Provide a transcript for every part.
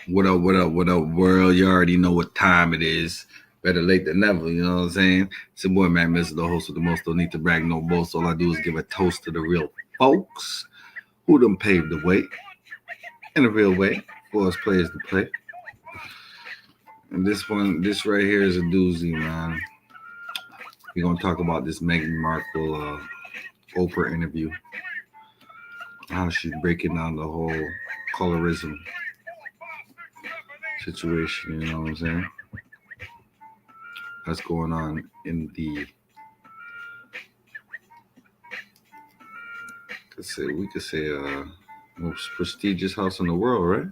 What up, what up, what up, world? You already know what time it is. Better late than never, you know what I'm saying? It's your boy, man, Mr. The host with the most. Don't need to brag, no boast. All I do is give a toast to the real folks who done paved the way in a real way for us players to play. And this right here is a doozy, man. We're going to talk about this Meghan Markle Oprah interview, how she's breaking down the whole colorism situation, you know what I'm saying? That's going on in the we could say most prestigious house in the world, right?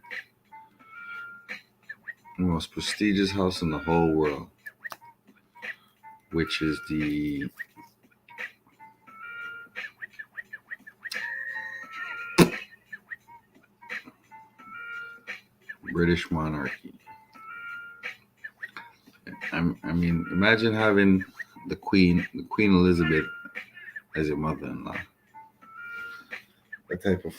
The most prestigious house in the whole world, which is the British monarchy. I mean, imagine having the Queen Elizabeth, as your mother-in-law. That type of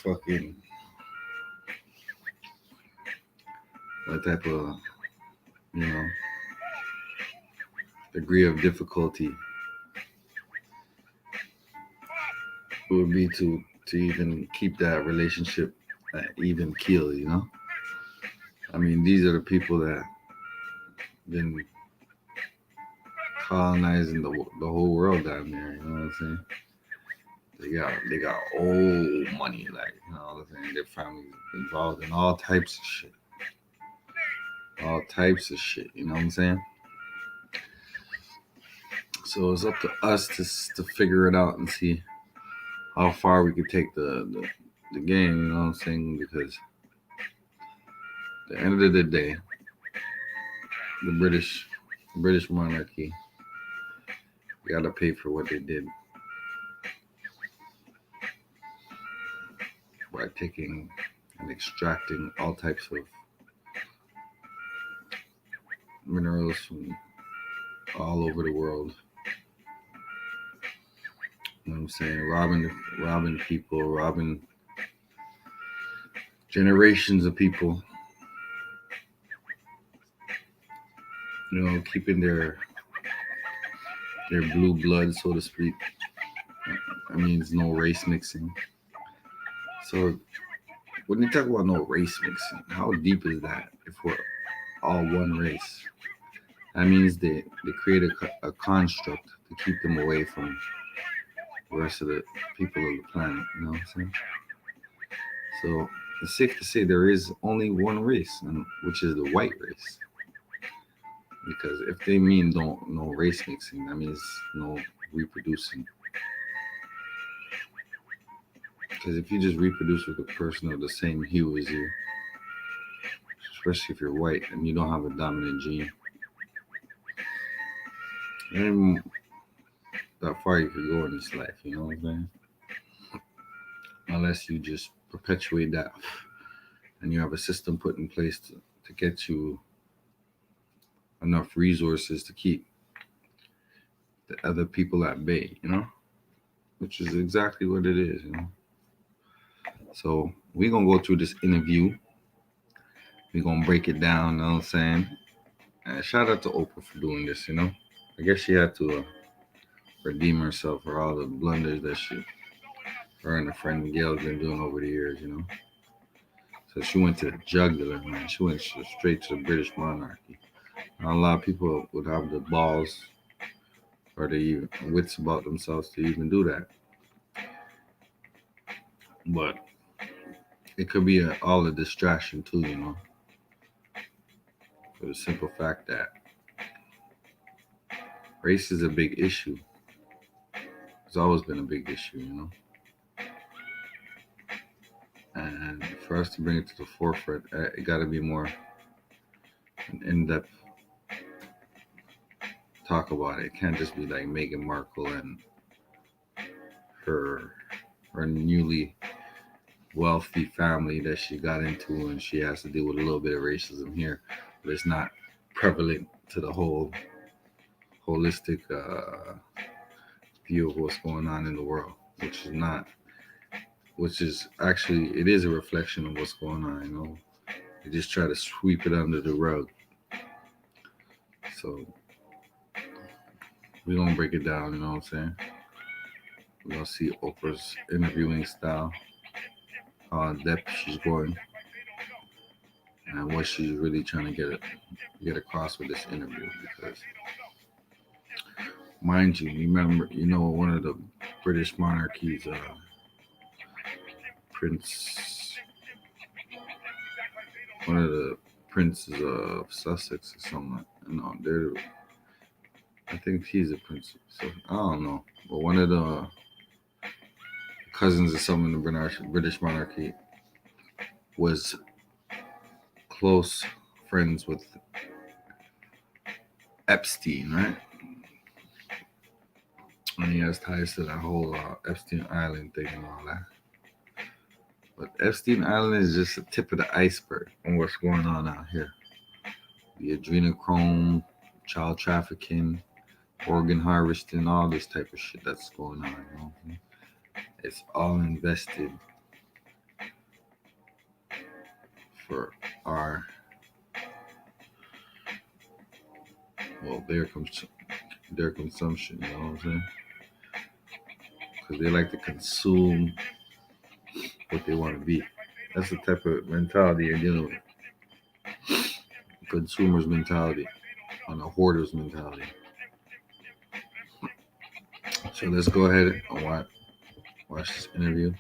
degree of difficulty would be to even keep that relationship at even keel, you know? I mean, these are the people that been colonizing the whole world down there, you know what I'm saying? They got old money, like, you know what I'm saying? Their family's involved in all types of shit. All types of shit, you know what I'm saying? So it's up to us to figure it out and see how far we could take the game, you know what I'm saying? Because at the end of the day, the British monarchy gotta pay for what they did by taking and extracting all types of minerals from all over the world. You know what I'm saying? Robbing people, robbing generations of people. You know, keeping their blue blood, so to speak. I mean, it's no race mixing. So when you talk about no race mixing, how deep is that if we're all one race? That means they create a construct to keep them away from the rest of the people of the planet, you know what I'm saying? So it's safe to say there is only one race, which is the white race. Because if they mean no race mixing, that means no reproducing. Because if you just reproduce with a person of the same hue as you, especially if you're white and you don't have a dominant gene, and that far you could go in this life, you know what I'm saying? Unless you just perpetuate that and you have a system put in place to get you enough resources to keep the other people at bay, you know? Which is exactly what it is, you know? So we're going to go through this interview. We're going to break it down, you know what I'm saying? And shout out to Oprah for doing this, you know? I guess she had to redeem herself for all the blunders that her and her friend Gail have been doing over the years, you know? So she went to the jugular, man. She went straight to the British monarchy. Not a lot of people would have the balls or the wits about themselves to even do that. But it could be all a distraction too, you know? For the simple fact that race is a big issue. It's always been a big issue, you know? And for us to bring it to the forefront, it got to be more an in-depth talk about it. It can't just be like Meghan Markle and her newly wealthy family that she got into, and she has to deal with a little bit of racism here, but it's not prevalent to the whole holistic view of what's going on in the world, which is actually, it is a reflection of what's going on, you know. They just try to sweep it under the rug. So we're gonna break it down, you know what I'm saying? We're gonna see Oprah's interviewing style, how in depth she's going, and what she's really trying to get across with this interview. Because, mind you, one of the British monarchies, Prince, one of the princes of Sussex or something. No, I think he's a prince. So I don't know, but one of the cousins of some in the British monarchy was close friends with Epstein, right? And he has ties to that whole Epstein Island thing and all that. But Epstein Island is just the tip of the iceberg on what's going on out here. The adrenochrome, child trafficking, organ harvesting, all this type of shit that's going on. You know? It's all invested for their consumption, you know what I'm saying? Because they like to consume what they want to be. That's the type of mentality you're dealing with. Consumer's mentality and a hoarder's mentality. So let's go ahead and watch this interview.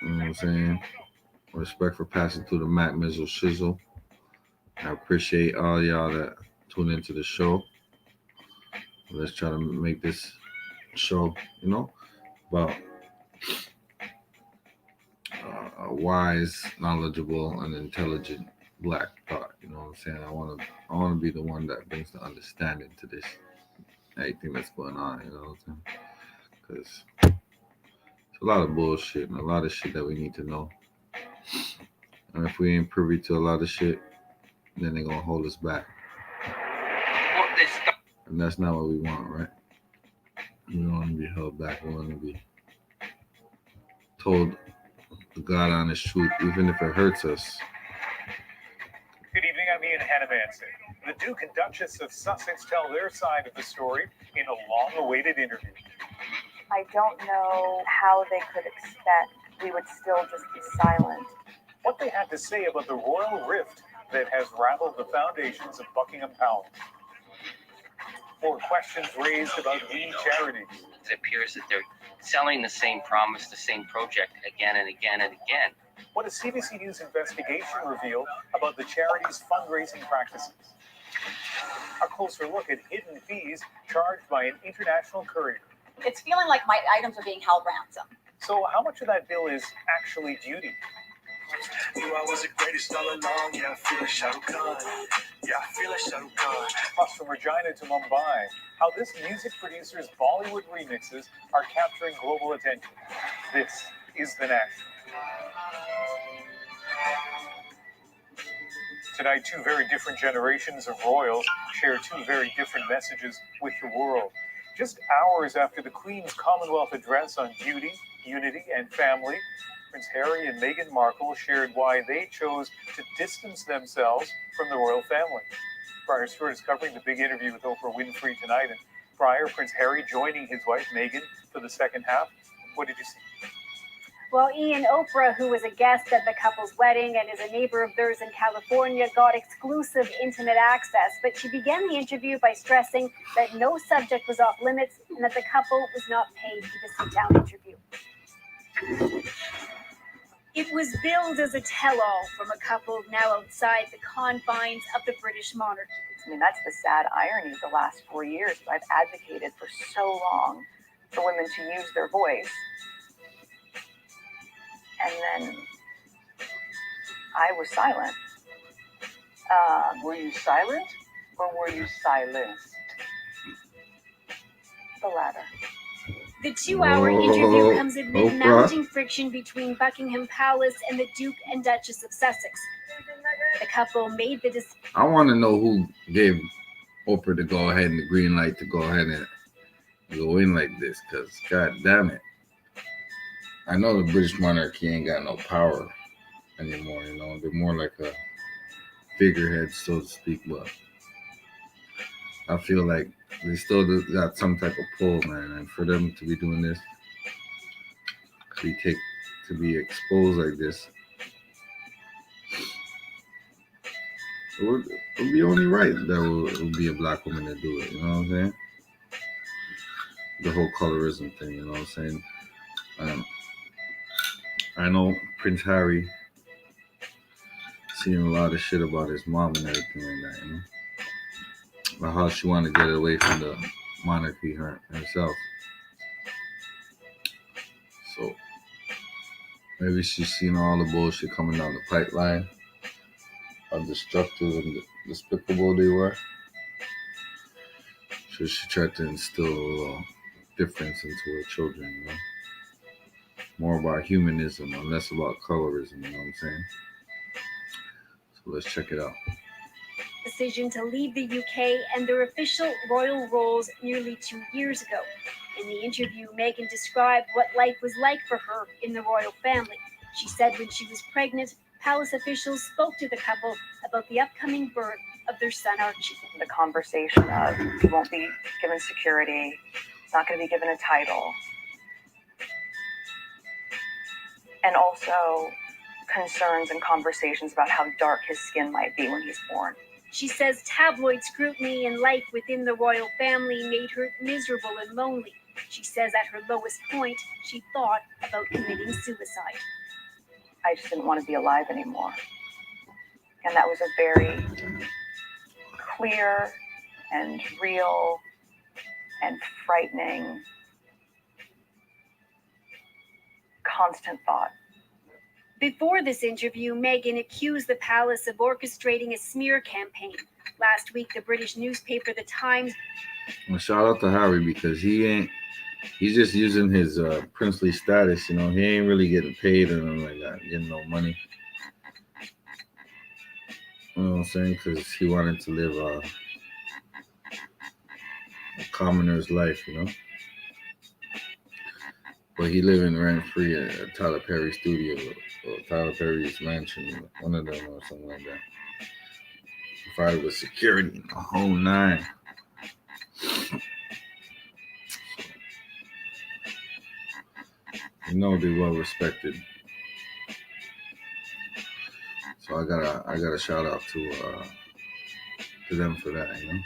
You know what I'm saying? Respect for passing through the Mac Mizzle Shizzle. I appreciate all y'all that tune into the show. Let's try to make this show, about a wise, knowledgeable, and intelligent black thought. You know what I'm saying? I want to be the one that brings the understanding to this everything that's going on. You know what I'm saying? Because it's a lot of bullshit and a lot of shit that we need to know. And if we ain't privy to a lot of shit, then they're gonna hold us back. And that's not what we want, right? We don't want to be held back. We want to be told the God honest truth, even if it hurts us. Good evening, I'm Ian Hannemanson. The Duke and Duchess of Sussex tell their side of the story in a long-awaited interview. I don't know how they could expect we would still just be silent. What they had to say about the royal rift that has rattled the foundations of Buckingham Palace. Or questions raised about green charities. It appears that they're selling the same promise, the same project again and again and again. What a CBC News investigation revealed about the charity's fundraising practices. A closer look at hidden fees charged by an international courier. It's feeling like my items are being held ransom. So how much of that bill is actually duty? You always the greatest all along, yeah, I feel like Shah Rukh Khan. Yeah, I feel like Shah Rukh Khan. Plus, from Regina to Mumbai, how this music producer's Bollywood remixes are capturing global attention. This is The National. Tonight, two very different generations of royals share two very different messages with the world. Just hours after the Queen's Commonwealth Address on duty, unity, and family, Prince Harry and Meghan Markle shared why they chose to distance themselves from the royal family. Briar Stewart is covering the big interview with Oprah Winfrey tonight. And Briar, Prince Harry joining his wife Meghan for the second half. What did you see? Well, Ian, Oprah, who was a guest at the couple's wedding and is a neighbor of theirs in California, got exclusive intimate access. But she began the interview by stressing that no subject was off limits and that the couple was not paid for the sit-down interview. It was billed as a tell-all from a couple now outside the confines of the British monarchy. I mean, that's the sad irony of the last 4 years. I've advocated for so long for women to use their voice. And then I was silent. Were you silent or were you silenced? The latter. The 2-hour interview comes amid mounting friction between Buckingham Palace and the Duke and Duchess of Sussex. The couple made the decision. I want to know who gave Oprah the go ahead and the green light to go ahead and go in like this, because god damn it. I know the British monarchy ain't got no power anymore. You know, they're more like a figurehead, so to speak. But I feel like they still got some type of pull, man. And for them to be doing this, to be exposed like this, it would be only right that it would be a black woman to do it. You know what I'm saying? The whole colorism thing. You know what I'm saying? I know Prince Harry seeing a lot of shit about his mom and everything like that. You know, about how she wanted to get away from the monarchy herself. So maybe she's seen all the bullshit coming down the pipeline, how destructive and despicable they were. So she tried to instill a little difference into her children, you know? More about humanism and less about colorism, you know what I'm saying? So let's check it out. Decision to leave the UK and their official royal roles nearly 2 years ago. In the interview, Meghan described what life was like for her in the royal family. She said when she was pregnant, palace officials spoke to the couple about the upcoming birth of their son Archie. The conversation of he won't be given security, he's not going to be given a title, and also concerns and conversations about how dark his skin might be when he's born. She says tabloid scrutiny and life within the royal family made her miserable and lonely. She says at her lowest point, she thought about committing suicide. I just didn't want to be alive anymore. And that was a very clear and real and frightening, constant thought. Before this interview, Meghan accused the palace of orchestrating a smear campaign. Last week, the British newspaper The Times. Well, shout out to Harry because he's just using his princely status, you know. He ain't really getting paid or nothing like that, getting no money. You know what I'm saying? Because he wanted to live a commoner's life, you know. But he living rent free at Tyler Perry studio or Tyler Perry's mansion, one of them or something like that. Provided with security and the whole nine. You know they're well respected. So I gotta shout out to them for that, you know.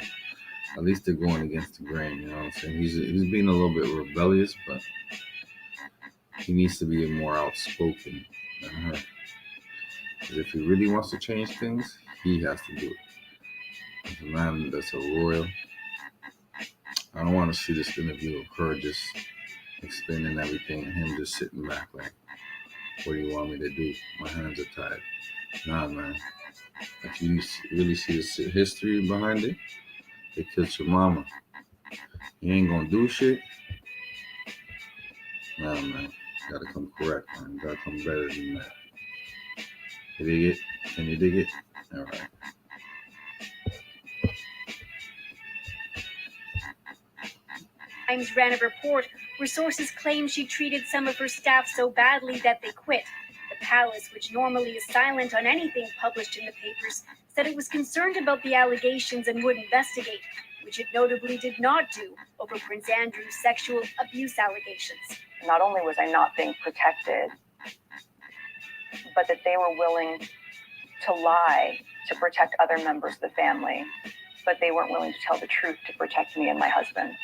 At least they're going against the grain, you know what I'm saying? He's being a little bit rebellious, but he needs to be more outspoken than her. Because if he really wants to change things, he has to do it. As a man that's a royal, I don't want to see this interview of her just explaining everything and him just sitting back like, what do you want me to do? My hands are tied. Nah, man. If you really see the history behind it, they killed your mama. You ain't gonna do shit. Nah, man. You gotta come correct, man. You gotta come better than that. You dig it? Can you dig it? All right. Times ran a report where sources claim she treated some of her staff so badly that they quit. The palace, which normally is silent on anything published in the papers, said it was concerned about the allegations and would investigate, which it notably did not do over Prince Andrew's sexual abuse allegations. Not only was I not being protected, but that they were willing to lie to protect other members of the family, but they weren't willing to tell the truth to protect me and my husband.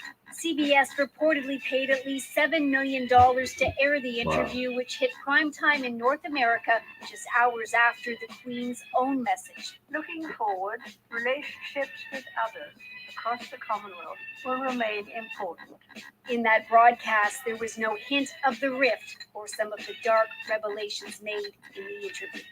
CBS reportedly paid at least $7 million to air the interview, which hit prime time in North America just hours after the Queen's own message. Looking forward, relationships with others across the Commonwealth will remain important. In that broadcast, there was no hint of the rift or some of the dark revelations made in the interview.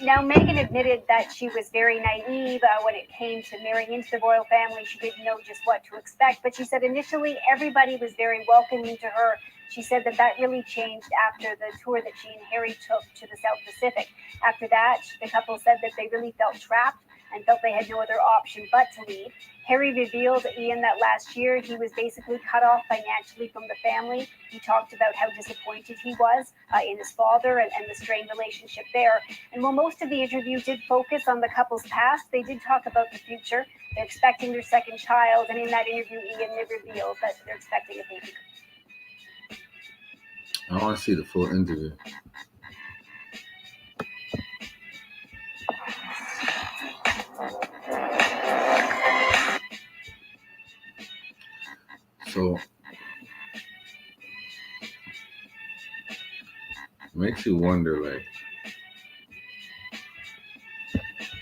Now, Meghan admitted that she was very naive when it came to marrying into the royal family. She didn't know just what to expect, but she said initially everybody was very welcoming to her. She said that really changed after the tour that she and Harry took to the South Pacific. After that, the couple said that they really felt trapped. and felt they had no other option but to leave. Harry revealed, Ian, that last year he was basically cut off financially from the family. He talked about how disappointed he was in his father and the strained relationship there. And while most of the interview did focus on the couple's past, they did talk about the future. They're expecting their second child, and in that interview, Ian revealed that they're expecting a baby. I want to see the full interview. So it makes you wonder, like,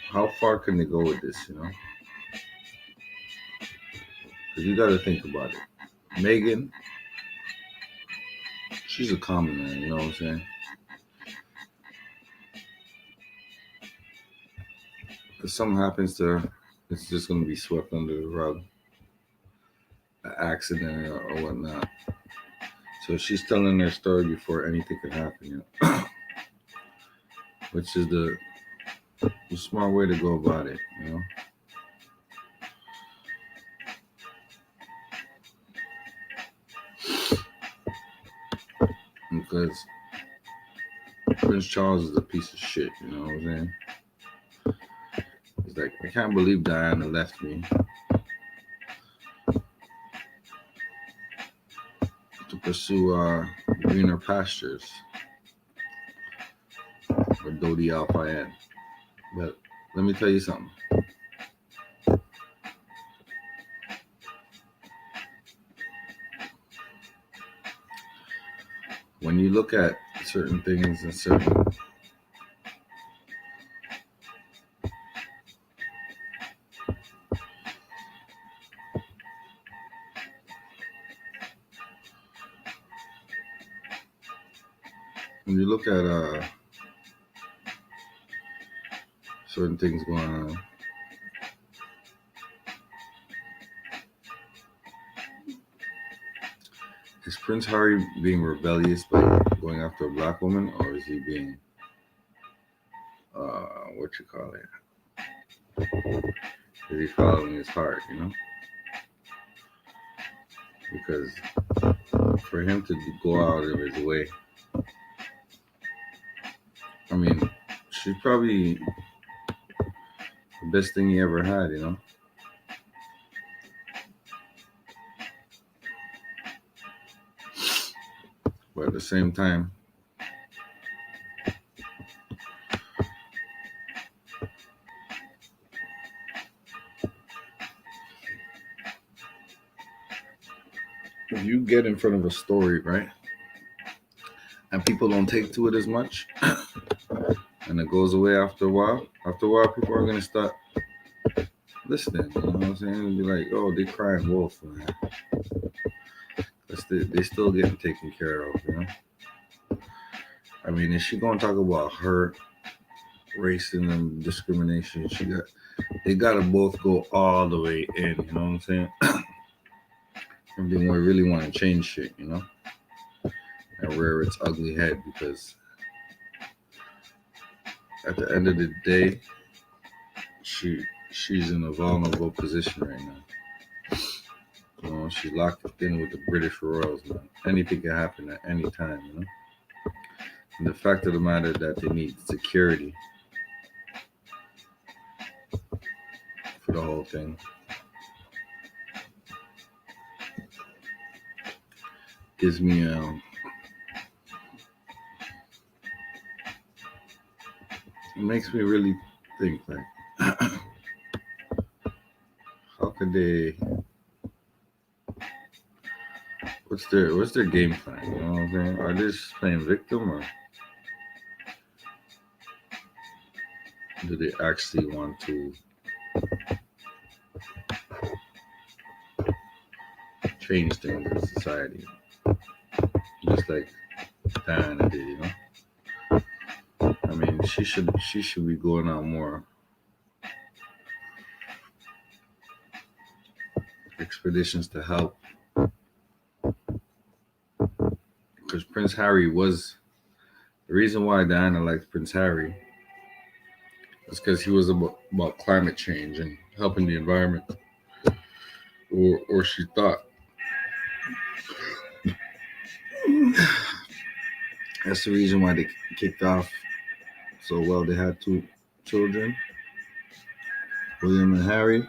how far can they go with this, you know? Because you got to think about it. Megan, she's a common man, you know what I'm saying? If something happens to her, it's just going to be swept under the rug. An accident or whatnot. So she's telling their story before anything can happen, you know? Which is the smart way to go about it, you know? Because Prince Charles is a piece of shit, you know what I'm saying? It's like, I can't believe Diana left me to pursue greener pastures with Dodi Al-Fayed. But let me tell you something. When you look at certain things and certain when you look at certain things going on, is Prince Harry being rebellious by going after a black woman, or is he being is he following his heart, you know? Because for him to go out of his way, I mean, she's probably the best thing he ever had, you know? But at the same time, if you get in front of a story, right, and people don't take to it as much, and it goes away after a while, people are going to start listening, you know what I'm saying? And be like, oh, they crying wolf, man. They still getting taken care of, you know? I mean, is she going to talk about her racism and discrimination? They got to both go all the way in, you know what I'm saying? If they really want to change shit, you know? And rear its ugly head, because at the end of the day, she's in a vulnerable position right now. You know, she's locked in with the British royals, man. Anything can happen at any time, you know? And the fact of the matter is that they need security for the whole thing. Gives me it makes me really think, like, how could they, what's their game plan, you know what I'm saying? Are they just playing victim, or do they actually want to change things in society, just like Diana did, you know? I mean, she should be going on more expeditions to help, because Prince Harry was the reason why Diana liked Prince Harry It's because he was about climate change and helping the environment, or she thought. That's the reason why they kicked off so well. They had 2 children, William and Harry.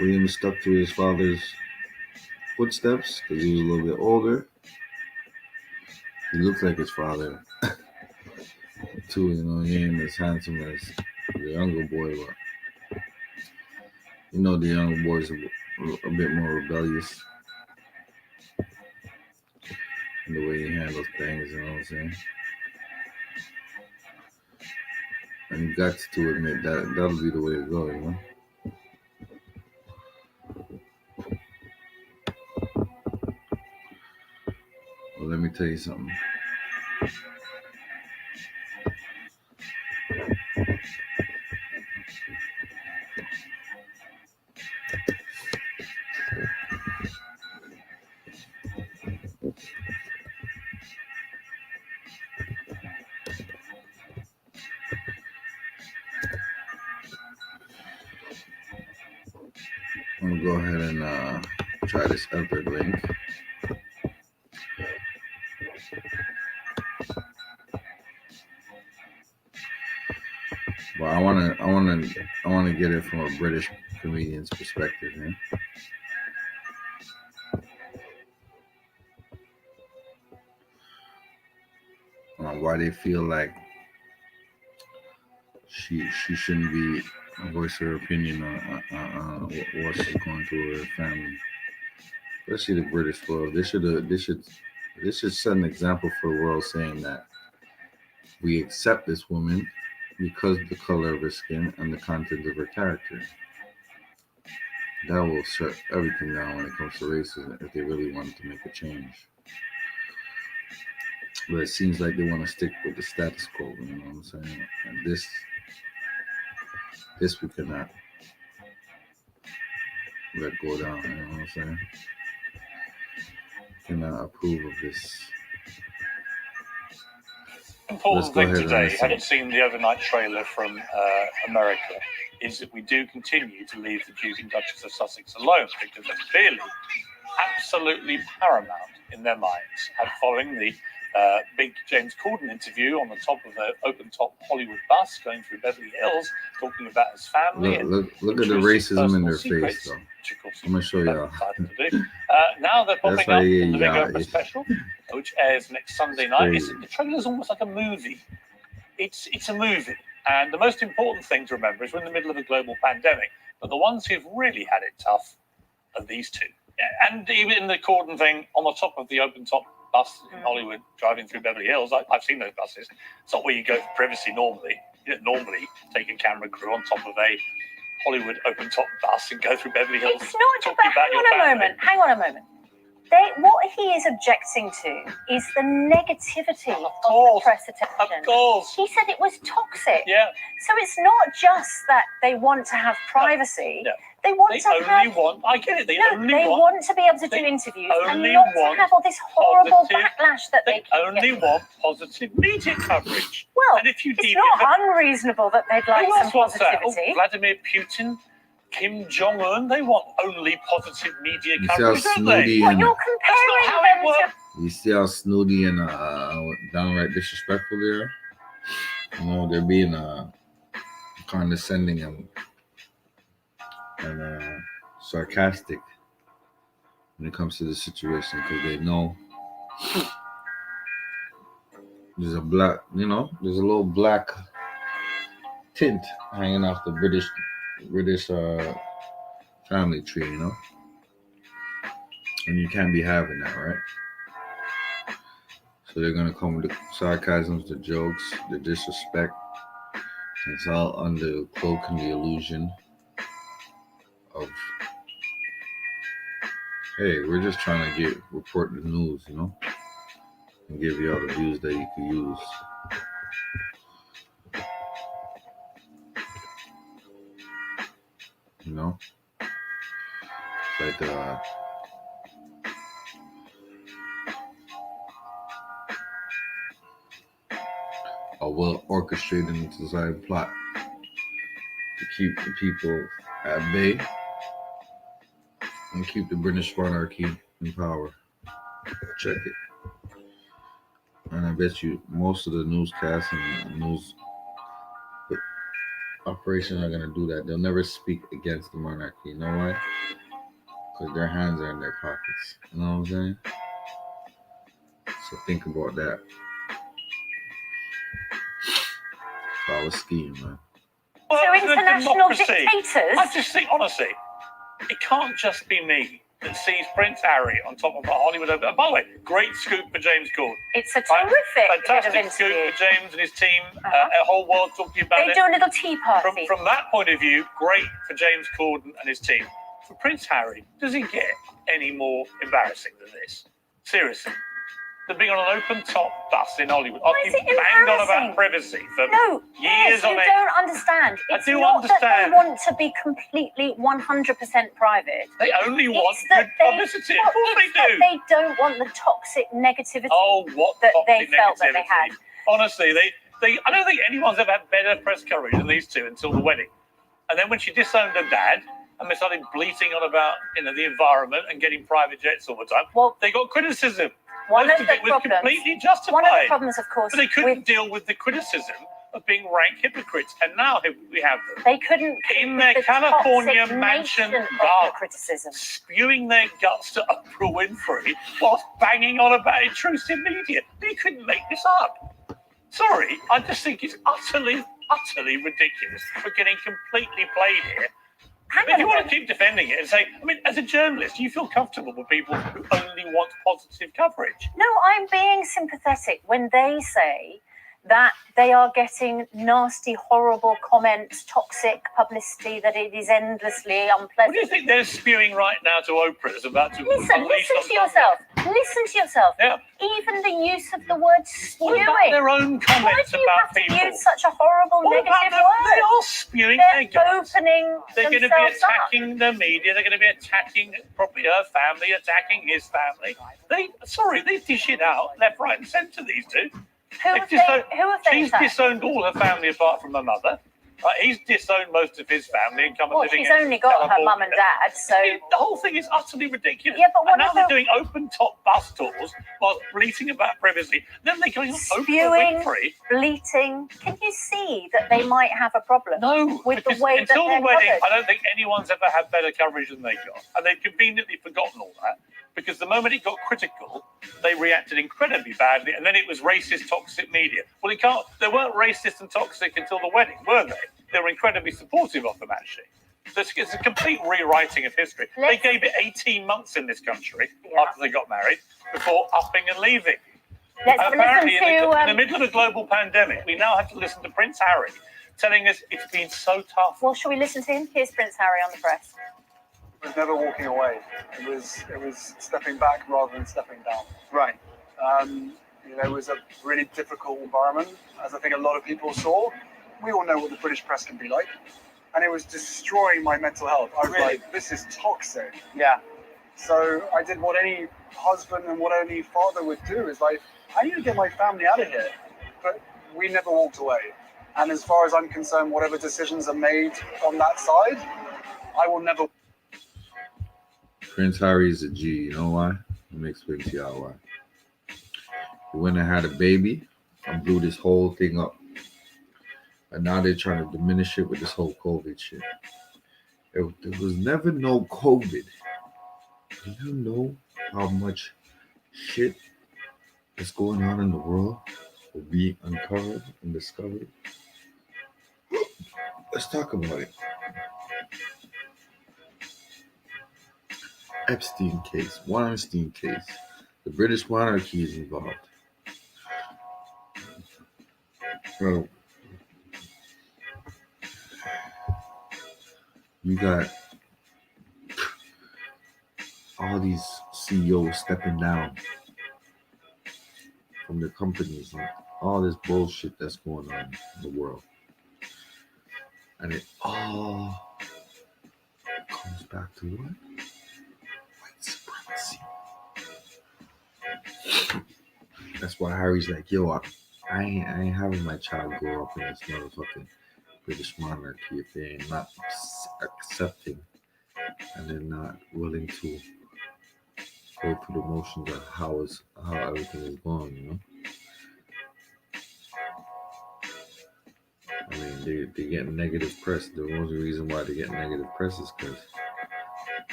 William stuck to his father's footsteps because he was a little bit older. He looked like his father, too. You know, he ain't as handsome as the younger boy, but you know, the younger boy's a bit more rebellious in the way he handles things. You know what I'm saying? And you got to admit that that'll be the way to go. You know. Well, let me tell you something. I'm gonna go ahead and try this other link. But I wanna get it from a British comedian's perspective, man. Why they feel like she shouldn't be voicing her opinion on what she's going through with her family, especially the British world. This should set an example for the world, saying that we accept this woman because of the color of her skin and the content of her character. That will shut everything down when it comes to racism if they really wanted to make a change. But it seems like they want to stick with the status quo, you know what I'm saying? And this we cannot let go down, you know what I'm saying? We cannot approve of this. Important thing today, having seen the overnight trailer from America, is that we do continue to leave the Duke and Duchess of Sussex alone, because it's clearly absolutely paramount in their minds. And following the big James Corden interview on the top of an open-top Hollywood bus going through Beverly Hills, talking about his family. Look at the racism in their face, though. I'm going to show y'all. Now they're popping up in the big Oprah special, which airs next Sunday night. The trailer's almost like a movie. It's a movie. And the most important thing to remember is we're in the middle of a global pandemic. But the ones who've really had it tough are these two. And even the Corden thing on the top of the open-top bus in Hollywood driving through Beverly Hills. I've seen those buses. It's not where you go for privacy normally. You don't normally take a camera crew on top of a Hollywood open-top bus and go through Beverly Hills. It's not just that. Hang on a moment. What he is objecting to is the negativity of the press attention. Of course. He said it was toxic. Yeah. So it's not just that they want to have privacy. No. They want I get it. They want to be able to do interviews and not to have all this horrible backlash that they only want positive media coverage. Well, and if you it's not unreasonable that they'd like some positivity. Vladimir Putin, Kim Jong-un, they want only positive media coverage, don't they? Well, you're comparing them to... You see how snooty and downright disrespectful they are? You know, they're being condescending and sarcastic when it comes to the situation, because they know there's a little black tint hanging off the British family tree, you know, and you can't be having that, right? So they're gonna come with the sarcasms, the jokes, the disrespect. It's all under the cloak and the illusion of, hey, we're just trying to report the news, you know, and give you all the views that you can use. You know, like a well orchestrated and designed plot to keep the people at bay and keep the British monarchy in power. Check it. And I bet you most of the newscasts and news operations are going to do that. They'll never speak against the monarchy. You know why? Because their hands are in their pockets. You know what I'm saying? So think about that. It's all a scheme, man. Well, So international democracy. dictators. I just think, honestly, it can't just be me that sees Prince Harry on top of a Hollywood. And by the way, great scoop for James Corden. It's a terrific bit of Fantastic scoop interview. for James and his team. A whole world talking about They it. do a little tea party. From that point of view, great for James Corden and his team. For Prince Harry, does he get any more embarrassing than this? Seriously. They're being on an open top bus in Hollywood. Why is it banged on embarrassing? about privacy for No, years you on end. don't understand. I It's do not understand. that they want to be completely 100% private. They only want It's that good publicity. Of course it's they do. that they don't want the toxic negativity Oh, what that toxic they felt that they negativity. had. Honestly, I don't think anyone's ever had better press coverage than these two until the wedding. And then when she disowned her dad and they started bleating on about the environment and getting private jets all the time, Well, they got criticism. one Most of of the it was problems. completely justified. One of the problems, of course, But they couldn't with, deal with the criticism of being rank hypocrites. And now we have them they couldn't in cope their with the California toxic mansion nature of bar, the criticism. spewing their guts to Oprah Winfrey whilst banging on about intrusive media. They couldn't make this up. Sorry, I just think it's utterly ridiculous. We're getting completely played here. If you want to keep defending it and say, as a journalist, you feel comfortable with people who only want positive coverage. No, I'm being sympathetic when they say that they are getting nasty, horrible comments, toxic publicity, that it is endlessly unpleasant. What do you think they're spewing right now to Oprah is about to Listen unleash to on yourself. Listen to yourself. Yeah. Even the use of the word spewing. What about their own Why comments do you about have to people? use such a horrible What about negative them? They word? are spewing They're their guts. opening They're going to be themselves up. attacking the media. They're going to be attacking probably her family, attacking his family. They dish it out left, right, and centre. These two. Who have they She's attacked? disowned all her family apart from her mother. Right? He's disowned most of his family and come and Well, living she's in only got her California. mum and dad, so The whole thing is utterly ridiculous. Yeah, but and what now if they're they- doing open top bus tours while bleating about privacy. Then they're going on Oprah spewing, Winfrey. bleating. Can you see that they might have a problem? No, with the because way that until they're the wedding, covered. I don't think anyone's ever had better coverage than they got, and they've conveniently forgotten all that. Because the moment it got critical, they reacted incredibly badly, and then it was racist, toxic media. Well, they weren't racist and toxic until the wedding, were they? They were incredibly supportive of them, actually. So it's a complete rewriting of history. They gave it 18 months in this country after they got married before upping and leaving. Let's And apparently, listen to. in the middle of a global pandemic, we now have to listen to Prince Harry telling us it's been so tough. Well, shall we listen to him? Here's Prince Harry on the press. It was never walking away. It was stepping back rather than stepping down. Right. It was a really difficult environment, as I think a lot of people saw. We all know what the British press can be like, and it was destroying my mental health. I was like, this is toxic. Yeah. So I did what any husband and what any father would do, is like, I need to get my family out of here. But we never walked away. And as far as I'm concerned, whatever decisions are made on that side, I will never. Prince Harry is a G. You know why? Let me explain to y'all why. He went and had a baby and blew this whole thing up. And now they're trying to diminish it with this whole COVID shit. There was never no COVID. Do you know how much shit is going on in the world will be uncovered and discovered? Let's talk about it. Epstein case, Weinstein case. The British monarchy is involved. Bro, you got all these CEOs stepping down from their companies and all this bullshit that's going on in the world. And it all comes back to what? White supremacy. That's why Harry's like, yo, I ain't having my child grow up in this motherfucking British monarchy if they ain't not accepting and they're not willing to go through the motions of how everything is going, you know. I mean, they get negative press. The only reason why they get negative press is because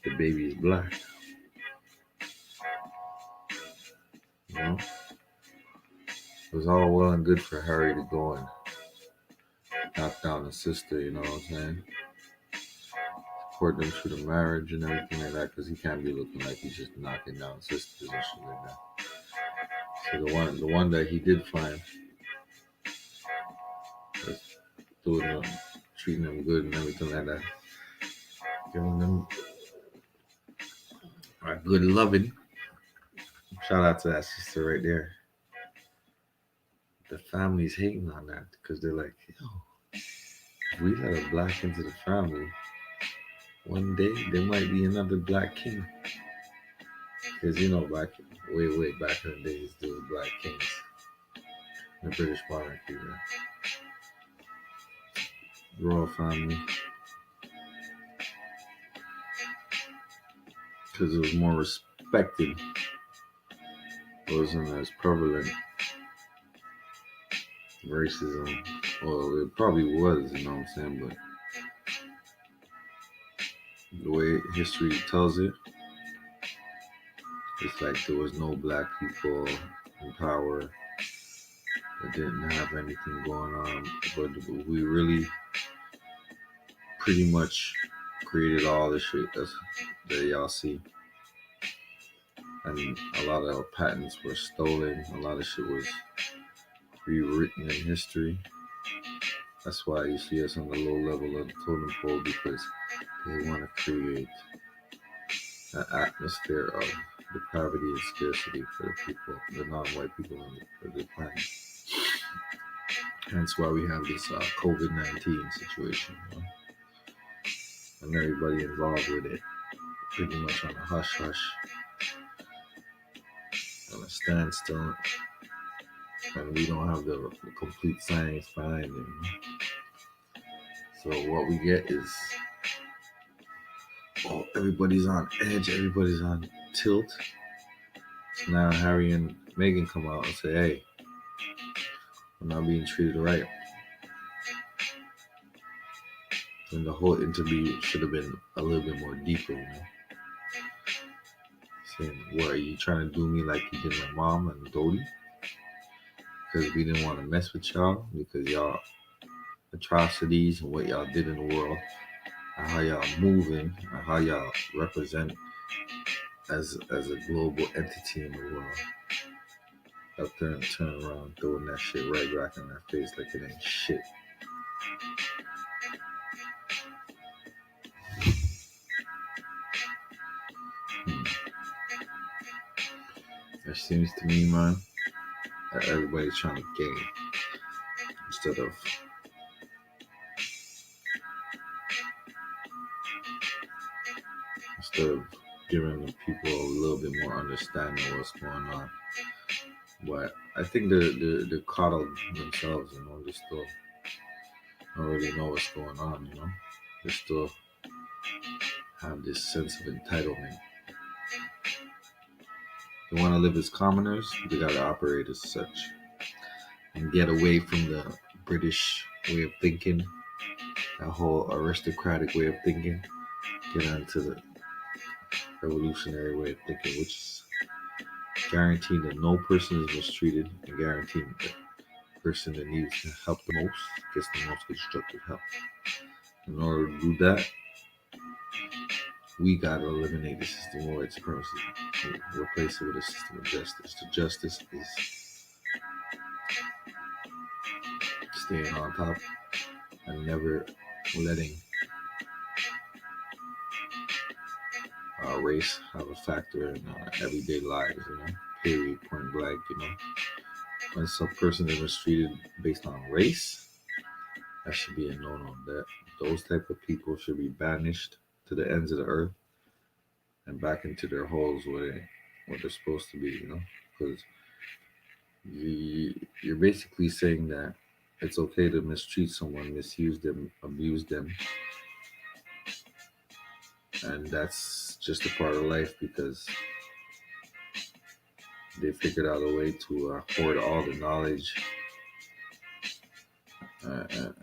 the baby is black. You know, it was all well and good for Harry to go and knock down his sister. You know what I'm saying? Support them through the marriage and everything like that, because he can't be looking like he's just knocking down sisters and shit like that. So the one that he did find was doing them, treating them good and everything like that, giving them a good loving. Shout out to that sister right there. The family's hating on that because they're like, yo, if we let a black into the family, one day there might be another black king. Because you know, way back in the days, there were black kings in the British monarchy, the royal family, because it was more respected. It wasn't as prevalent racism. Well, it probably was, you know what I'm saying, but the way history tells it, it's like there was no black people in power that didn't have anything going on, but we really pretty much created all the shit that y'all see. And a lot of patents were stolen, a lot of shit was rewritten in history. That's why you see us on the low level of the totem pole, because they want to create an atmosphere of depravity and scarcity for the people, the non-white people on the planet. Hence why we have this COVID-19 situation, you know? And everybody involved with it pretty much on a hush-hush, on a standstill, and we don't have the complete science behind it. You know? So what we get is, everybody's on edge, everybody's on tilt. So now Harry and Meghan come out and say, hey, we're not being treated right. And the whole interview should have been a little bit more deeper, you know. Saying, what, are you trying to do me like you did my mom and Dodie? Because we didn't want to mess with y'all, because y'all atrocities and what y'all did in the world, and how y'all moving, and how y'all represent as a global entity in the world. Up there and turn around, throwing that shit right back in their face like it ain't shit. It seems to me, man, that everybody's trying to gain instead of giving the people a little bit more understanding of what's going on. But I think they're coddled themselves, you know. They still don't really know what's going on, you know. They still have this sense of entitlement. They want to live as commoners, they gotta operate as such. And get away from the British way of thinking, that whole aristocratic way of thinking. Get onto the revolutionary way of thinking, which is guaranteeing that no person is mistreated, and guaranteeing that the person that needs help the most gets the most constructive help. In order to do that, we gotta eliminate the system of white supremacy, replace it with a system of justice. The justice is staying on top and never letting race have a factor in everyday lives, you know, period, point blank, you know. When some person is mistreated based on race, that should be a no-no. That those type of people should be banished to the ends of the earth and back into their holes where they're supposed to be, you know, because you're basically saying that it's okay to mistreat someone, misuse them, abuse them, and that's just a part of life because they figured out a way to hoard all the knowledge and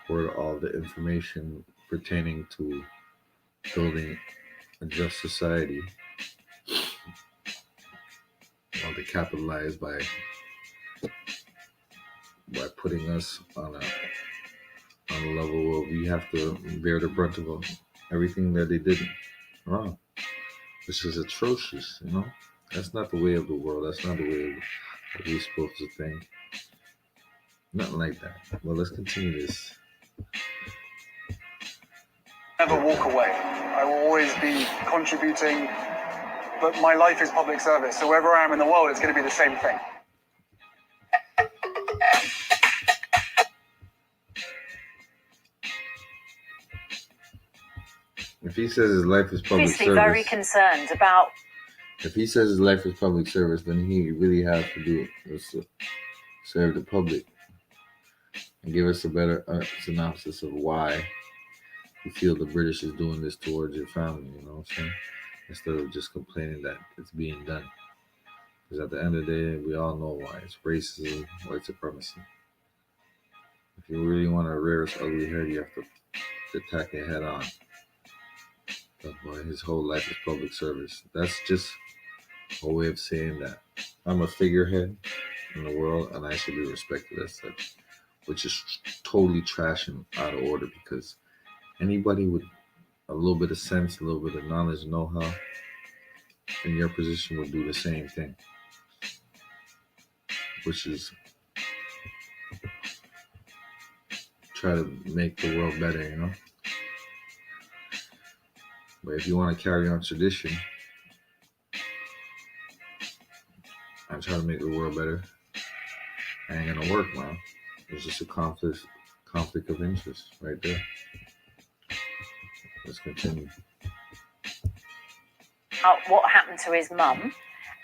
hoard all the information pertaining to building a just society. Well, they capitalize by putting us on a level where we have to bear the brunt of everything that they did wrong. This is atrocious, you know? That's not the way of the world. That's not the way that we're supposed to think. Nothing like that. Well, let's continue this. Never walk away. I will always be contributing, but my life is public service. So wherever I am in the world, it's going to be the same thing. If he says his life is public Obviously service, very concerned about. If he says his life is public service, then he really has to do is to serve the public and give us a better synopsis of why you feel the British is doing this towards your family. You know what I'm saying? Instead of just complaining that it's being done. Because at the end of the day, we all know why. It's racism, white supremacy. If you really want to rear its ugly head, you have to attack it head on. But boy, his whole life is public service. That's just a way of saying that I'm a figurehead in the world and I should be respected as such, which is totally trash and out of order because anybody with a little bit of sense, a little bit of knowledge, know-how in your position would do the same thing, which is try to make the world better, you know? But if you want to carry on tradition and try to make the world better, it ain't gonna work, man. It's just a conflict of interest right there. Let's continue. What happened to his mum,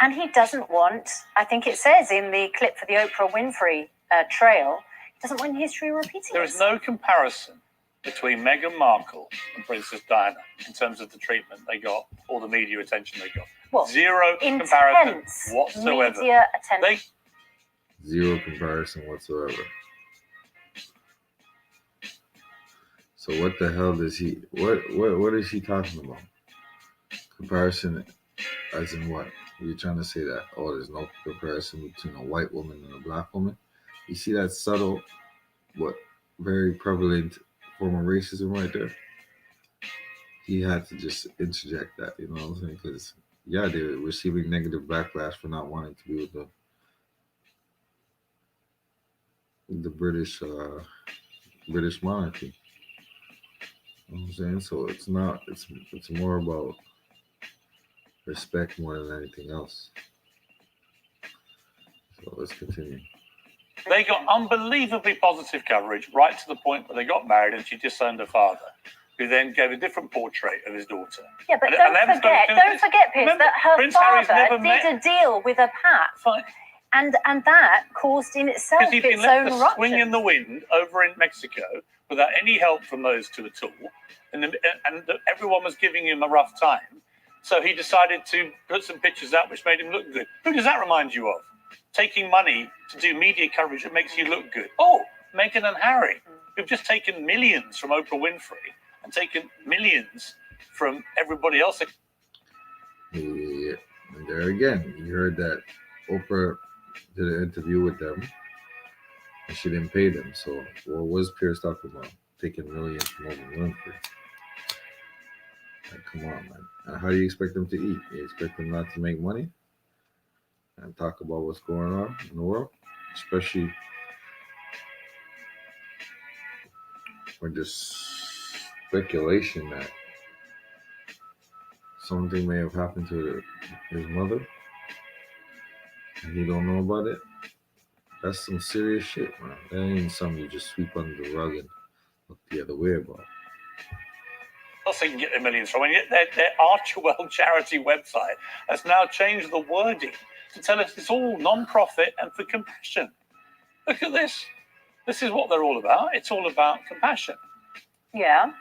and he doesn't want, I think it says in the clip for the Oprah Winfrey trail, he doesn't want history repeating There is no comparison between Meghan Markle and Princess Diana in terms of the treatment they got or the media attention they got. Well, zero comparison whatsoever. Media attention. Zero comparison whatsoever. So what the hell does he? What is he talking about? Comparison, as in what? You're trying to say that there's no comparison between a white woman and a black woman? You see that subtle, very prevalent form of racism right there? He had to just interject that, you know what I'm saying? Because they're receiving negative backlash for not wanting to be with the British monarchy. You know what I'm saying? So it's more about respect more than anything else. So let's continue. They got unbelievably positive coverage right to the point where they got married and she disowned her father, who then gave a different portrait of his daughter. Yeah, but don't forget, Piers, that her Prince father did a deal with a pat. Fine. And that caused in itself because he'd been its left own to eruption. swing in the wind over in Mexico without any help from those two at all, and everyone was giving him a rough time. So he decided to put some pictures out which made him look good. Who does that remind you of? Taking money to do media coverage that makes you look good. Oh, Meghan and Harry, who've just taken millions from Oprah Winfrey and taken millions from everybody else. Yeah, and there again, you heard that Oprah did an interview with them and she didn't pay them. So what was Piers talking about? Taking millions from Oprah Winfrey. Like, come on, man. And how do you expect them to eat? You expect them not to make money and talk about what's going on in the world? Especially with this speculation that something may have happened to his mother and he don't know about it. That's some serious shit, man. That ain't something you just sweep under the rug and look the other way about. Plus they can get their millions from, and yet their Archewell charity website has now changed the wording to tell us it's all non-profit and for compassion. Look at this. This is what they're all about. It's all about compassion. Yeah.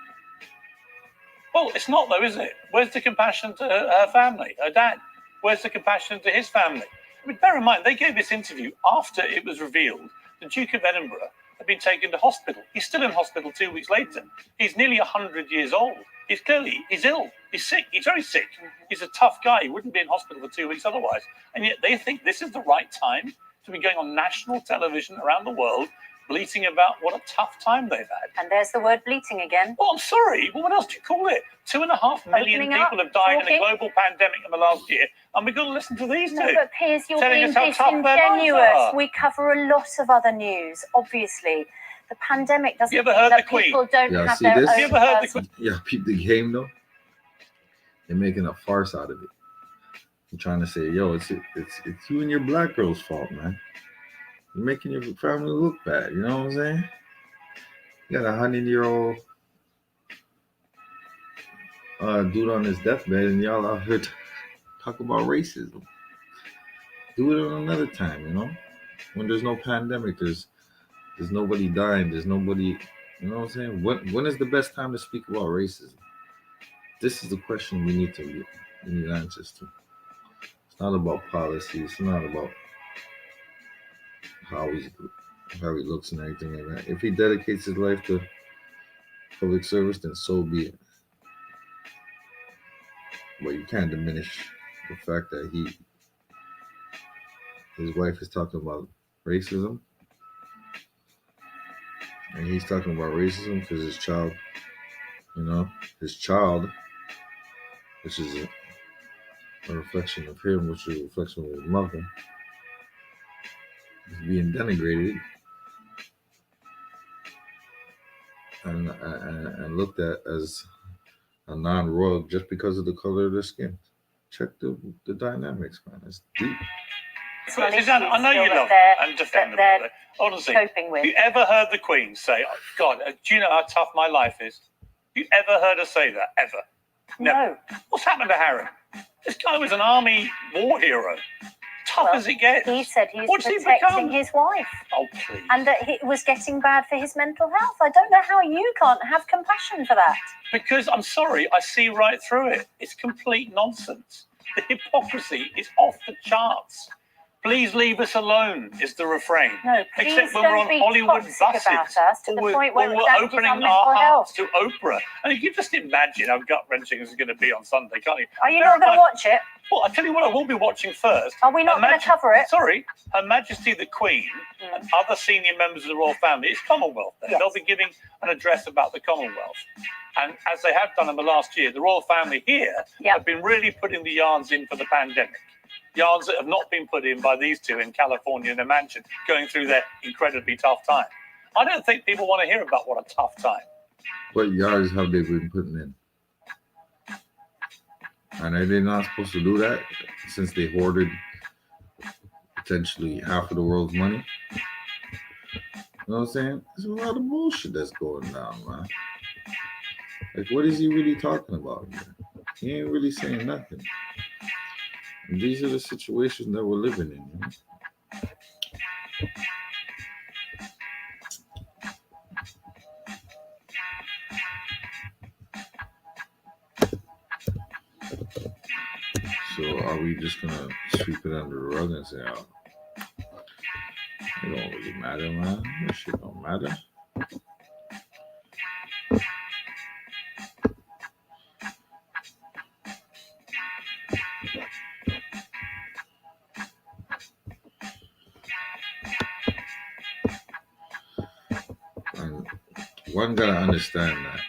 Well, it's not though, is it? Where's the compassion to her family, her dad? Where's the compassion to his family? I mean, bear in mind, they gave this interview after it was revealed the Duke of Edinburgh had been taken to hospital. He's still in hospital 2 weeks later. He's nearly 100 years old. He's ill. He's sick. He's very sick. He's a tough guy. He wouldn't be in hospital for 2 weeks otherwise. And yet they think this is the right time to be going on national television around the world bleating about what a tough time they've had. And there's the word bleating again. Well, I'm sorry, but what else do you call it? 2.5 million people have died in a global pandemic in the last year, and we've got to listen to these two. No, but Piers, you're telling being us how tough their lives disingenuous. are. We cover a lot of other news, obviously. The pandemic doesn't You ever mean heard that the Queen? people don't Yeah, have see their this? own You ever heard the personal- Queen? Yeah, peep the game though. They're making a farce out of it. I'm trying to say, yo, it's you and your black girl's fault, man. You're making your family look bad. You know what I'm saying? You got a 100-year-old dude on his deathbed, and y'all out here talk about racism. Do it on another time, you know? When there's no pandemic, there's nobody dying, there's nobody, you know what I'm saying? When is the best time to speak about racism? This is the question we need answers to. It's not about policy. It's not about how he looks and everything like that. If he dedicates his life to public service, then so be it. But you can't diminish the fact that his wife is talking about racism, and he's talking about racism because his child, which is a reflection of him, which is a reflection of his mother, is being denigrated and looked at as a non-royal just because of the color of their skin. Check the dynamics, man. It's deep. Suzanne, I know you love them and defend them. Honestly, coping with. have you ever heard the Queen say, oh, God, do you know how tough my life is? Have you ever heard her say that? Ever? No. What's happened to Harry? This guy was an army war hero. Tough as it gets. He said he's What's he protecting become? his wife. Oh, please. And that it was getting bad for his mental health. I don't know how you can't have compassion for that. Because I'm sorry, I see right through it. It's complete nonsense. The hypocrisy is off the charts. Please leave us alone is the refrain. No, please Except when don't we're on be Hollywood toxic buses, about us to the point where or it we're damages opening our our mental hearts health. to Oprah. And you can just imagine how gut-wrenching this is going to be on Sunday, can't you? Are you not going to watch it? Well, I'll tell you what I will be watching first. Are we not going to cover it? Sorry, Her Majesty the Queen and other senior members of the royal family. It's Commonwealth Day. Yes. They'll be giving an address about the Commonwealth. And as they have done in the last year, the royal family here have been really putting the yarns in for the pandemic. Yarns that have not been put in by these two in California in a mansion going through their incredibly tough time. I don't think people want to hear about what a tough time. What yards have they been putting in? And are they not supposed to do that since they hoarded potentially half of the world's money? You know what I'm saying? There's a lot of bullshit that's going down, man. Like, what is he really talking about here? He ain't really saying nothing. And these are the situations that we're living in, you know? So are we just gonna sweep it under the rug and say, oh, it don't really matter, man. That shit don't matter. And one gotta understand that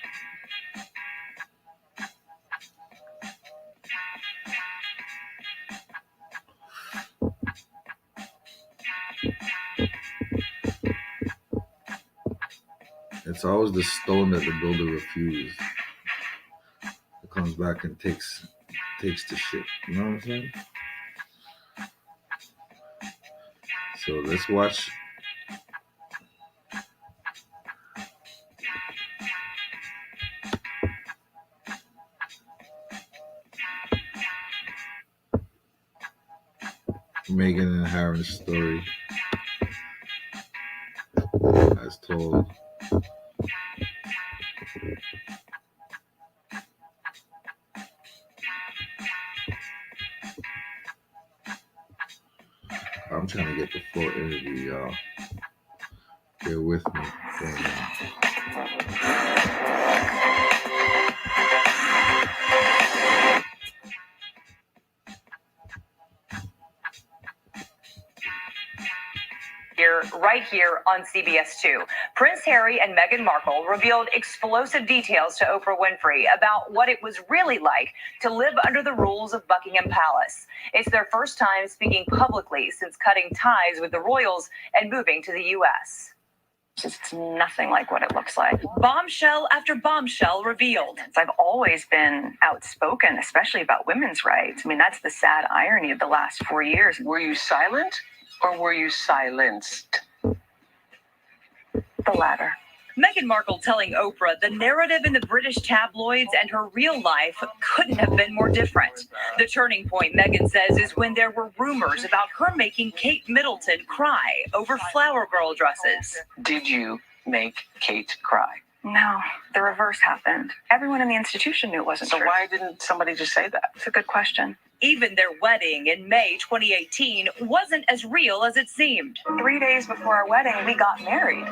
it's always the stone that the builder refused. It comes back and takes the shit. You know what I'm saying? So let's watch. Aaron's story as told. I'm trying to get the full interview, y'all. Bear with me for a minute. Right here on CBS2. Prince Harry and Meghan Markle revealed explosive details to Oprah Winfrey about what it was really like to live under the rules of Buckingham Palace. It's their first time speaking publicly since cutting ties with the royals and moving to the U.S. It's nothing like what it looks like. Bombshell after bombshell revealed. I've always been outspoken, especially about women's rights. I mean, that's the sad irony of the last 4 years. Were you silent or were you silenced? The latter. Meghan Markle telling Oprah the narrative in the British tabloids and her real life couldn't have been more different. The turning point, Meghan says, is when there were rumors about her making Kate Middleton cry over Flower Girl dresses. Did you make Kate cry? No, the reverse happened. Everyone in the institution knew it wasn't true. So why didn't somebody just say that? It's a good question. Even their wedding in May 2018 wasn't as real as it seemed. 3 days before our wedding, we got married.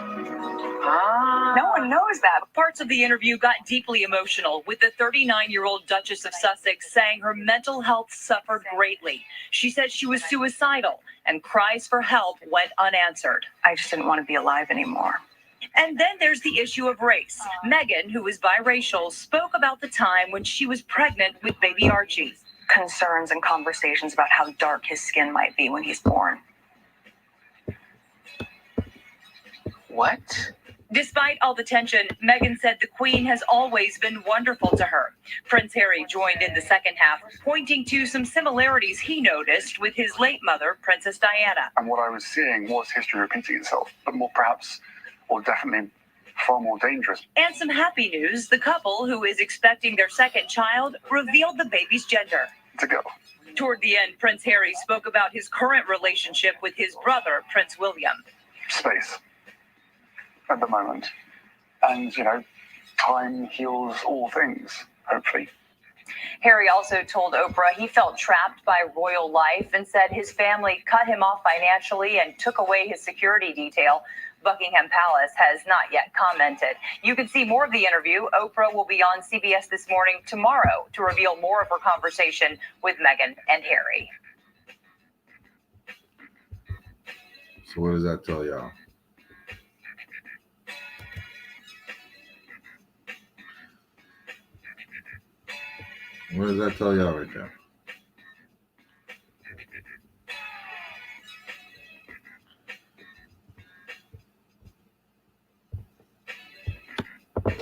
No one knows that. Parts of the interview got deeply emotional, with the 39-year-old Duchess of Sussex saying her mental health suffered greatly. She said she was suicidal, and cries for help went unanswered. I just didn't want to be alive anymore. And then there's the issue of race. Meghan, who is biracial, spoke about the time when she was pregnant with baby Archie. Concerns and conversations about how dark his skin might be when he's born. What? Despite all the tension, Meghan said the Queen has always been wonderful to her. Prince Harry joined in the second half, pointing to some similarities he noticed with his late mother, Princess Diana. And what I was seeing was history repeating itself, but more perhaps, or definitely far more dangerous. And some happy news, the couple, who is expecting their second child, revealed the baby's gender. It's a girl. Toward the end, Prince Harry spoke about his current relationship with his brother, Prince William. Space. At the moment. And, time heals all things, hopefully. Harry also told Oprah he felt trapped by royal life and said his family cut him off financially and took away his security detail. Buckingham Palace has not yet commented. You can see more of the interview. Oprah will be on CBS This Morning tomorrow to reveal more of her conversation with Meghan and Harry. So what does that tell y'all? What does that tell y'all right there?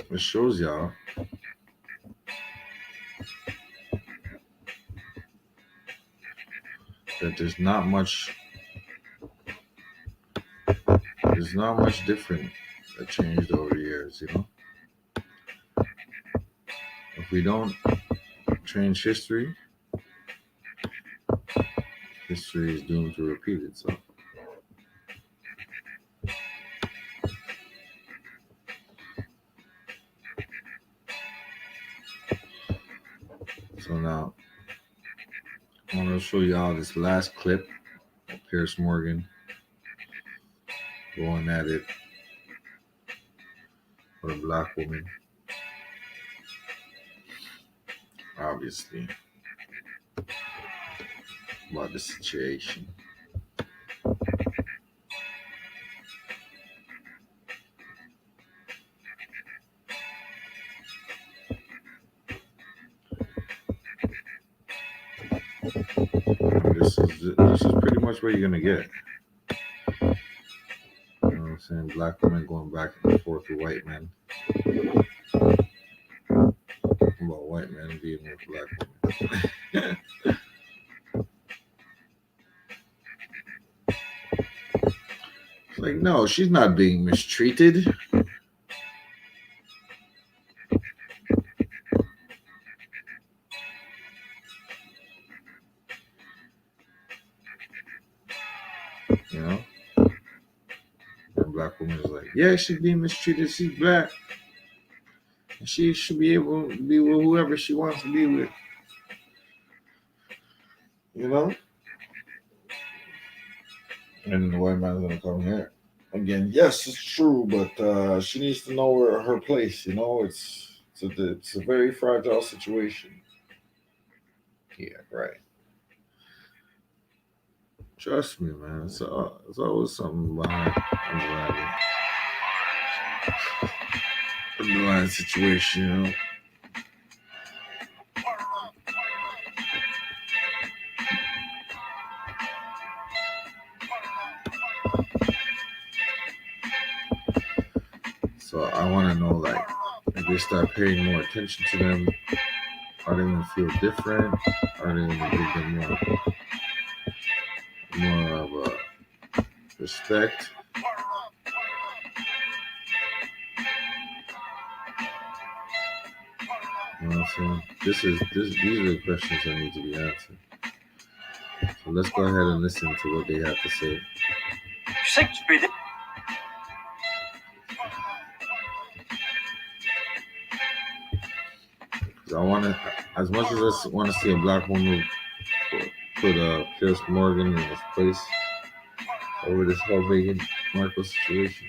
It shows y'all that there's not much different that changed over the years, If we don't change history, history is doomed to repeat itself. So now, I want to show y'all this last clip of Piers Morgan going at it with a black woman. Obviously, about the situation. This is pretty much what you're gonna get. You know what I'm saying? Black women going back and forth with white men. About white men being with black women. It's like, no, she's not being mistreated. black woman is like, yeah, she's being mistreated. She's black. And she should be able to be with whoever she wants to be with. You know? And the white man's gonna come here. Again, yes, it's true, but she needs to know her place, you know? It's a very fragile situation. Yeah, right. Trust me, man. It's always something behind underlying situation, you know? So I want to know, like, if they start paying more attention to them, are they going to feel different? Are they going to give them more of a respect? You know what I'm saying? These are the questions that need to be answered. So let's go ahead and listen to what they have to say. Because I want to, as much as I want to see a black woman put Piers Morgan in his place over this whole Meghan Markle situation,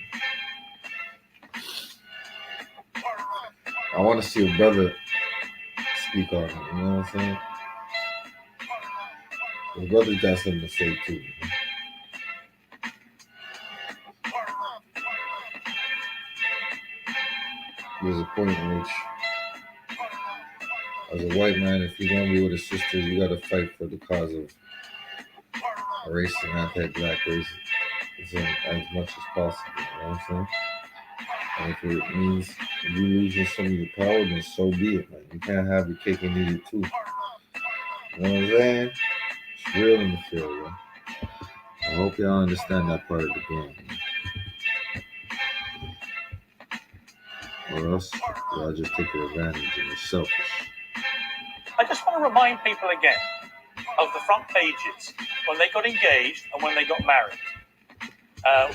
I want to see a brother speak on it. You know what I'm saying? The brother got something to say too. You know? There's a point in which, as a white man, if you're going to be with a sister, you got to fight for the cause of race and anti-black racism as much as possible. You know what I'm saying? And if it means you losing some of your power, then so be it, man. You can't have your cake and eat it too. You know what I'm saying? It's real in the field, man. I hope y'all understand that part of the game, man. Or else y'all just take advantage and you're selfish. I just want to remind people again of the front pages when they got engaged and when they got married,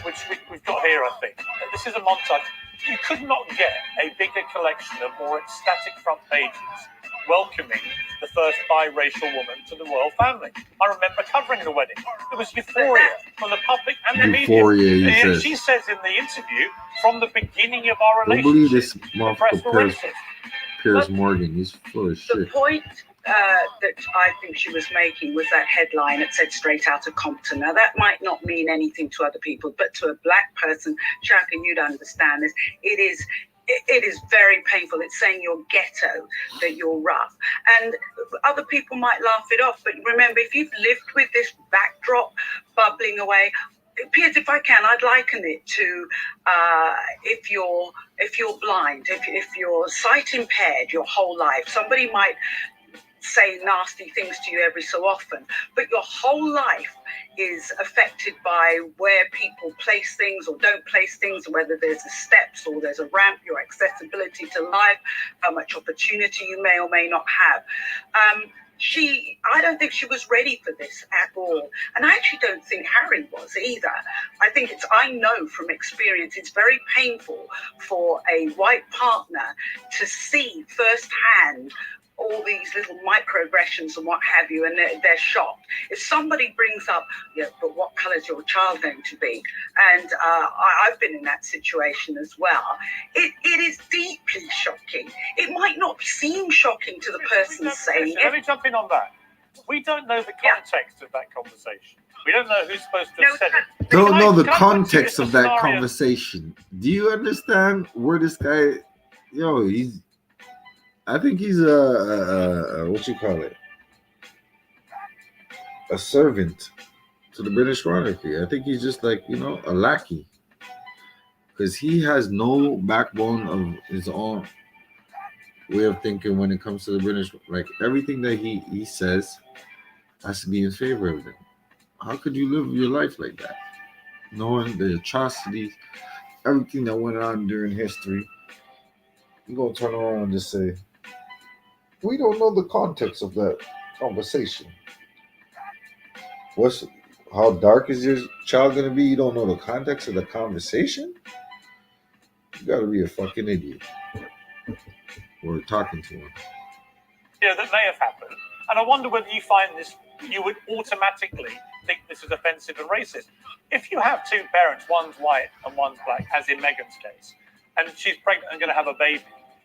which we've got here, I think. This is a montage. You could not get a bigger collection of more ecstatic front pages welcoming the first biracial woman to the royal family. I remember covering the wedding. There was euphoria from the public and the media. And she says in the interview, from the beginning of our relationship, don't believe this motherfucker the Piers Morgan. He's full of shit. The point that I think she was making was that headline that said straight out of Compton. Now, that might not mean anything to other people, but to a black person, Chaka, you'd understand this. It is very painful. It's saying you're ghetto, that you're rough. And other people might laugh it off. But remember, if you've lived with this backdrop bubbling away, Piers, if I can, I'd liken it to if you're blind, if you're sight impaired your whole life, somebody might say nasty things to you every so often, but your whole life is affected by where people place things or don't place things, whether there's a steps or there's a ramp, your accessibility to life, how much opportunity you may or may not have. I don't think she was ready for this at all. And I actually don't think Harry was either. I know from experience, it's very painful for a white partner to see firsthand all these little microaggressions and what have you, and they're shocked. If somebody brings up, yeah, but what colour is your child going to be? And I've been in that situation as well. It is deeply shocking. It might not seem shocking to the person saying it. Let me jump in on that. We don't know the context of that conversation. We don't know who's supposed to have said it. Don't know the context of that conversation. Do you understand where this guy? I think he's a what you call it? A servant to the British monarchy. I think he's just like, a lackey. Because he has no backbone of his own way of thinking when it comes to the British. Like, everything that he says has to be in favor of them. How could you live your life like that? Knowing the atrocities, everything that went on during history, you're going to turn around and just say, we don't know the context of that conversation. how dark is your child gonna be? You don't know the context of the conversation? You gotta be a fucking idiot. We're talking to him. Yeah, that may have happened. And I wonder whether you find this, you would automatically think this is offensive and racist. If you have two parents, one's white and one's black, as in Meghan's case, and she's pregnant and going to have a baby,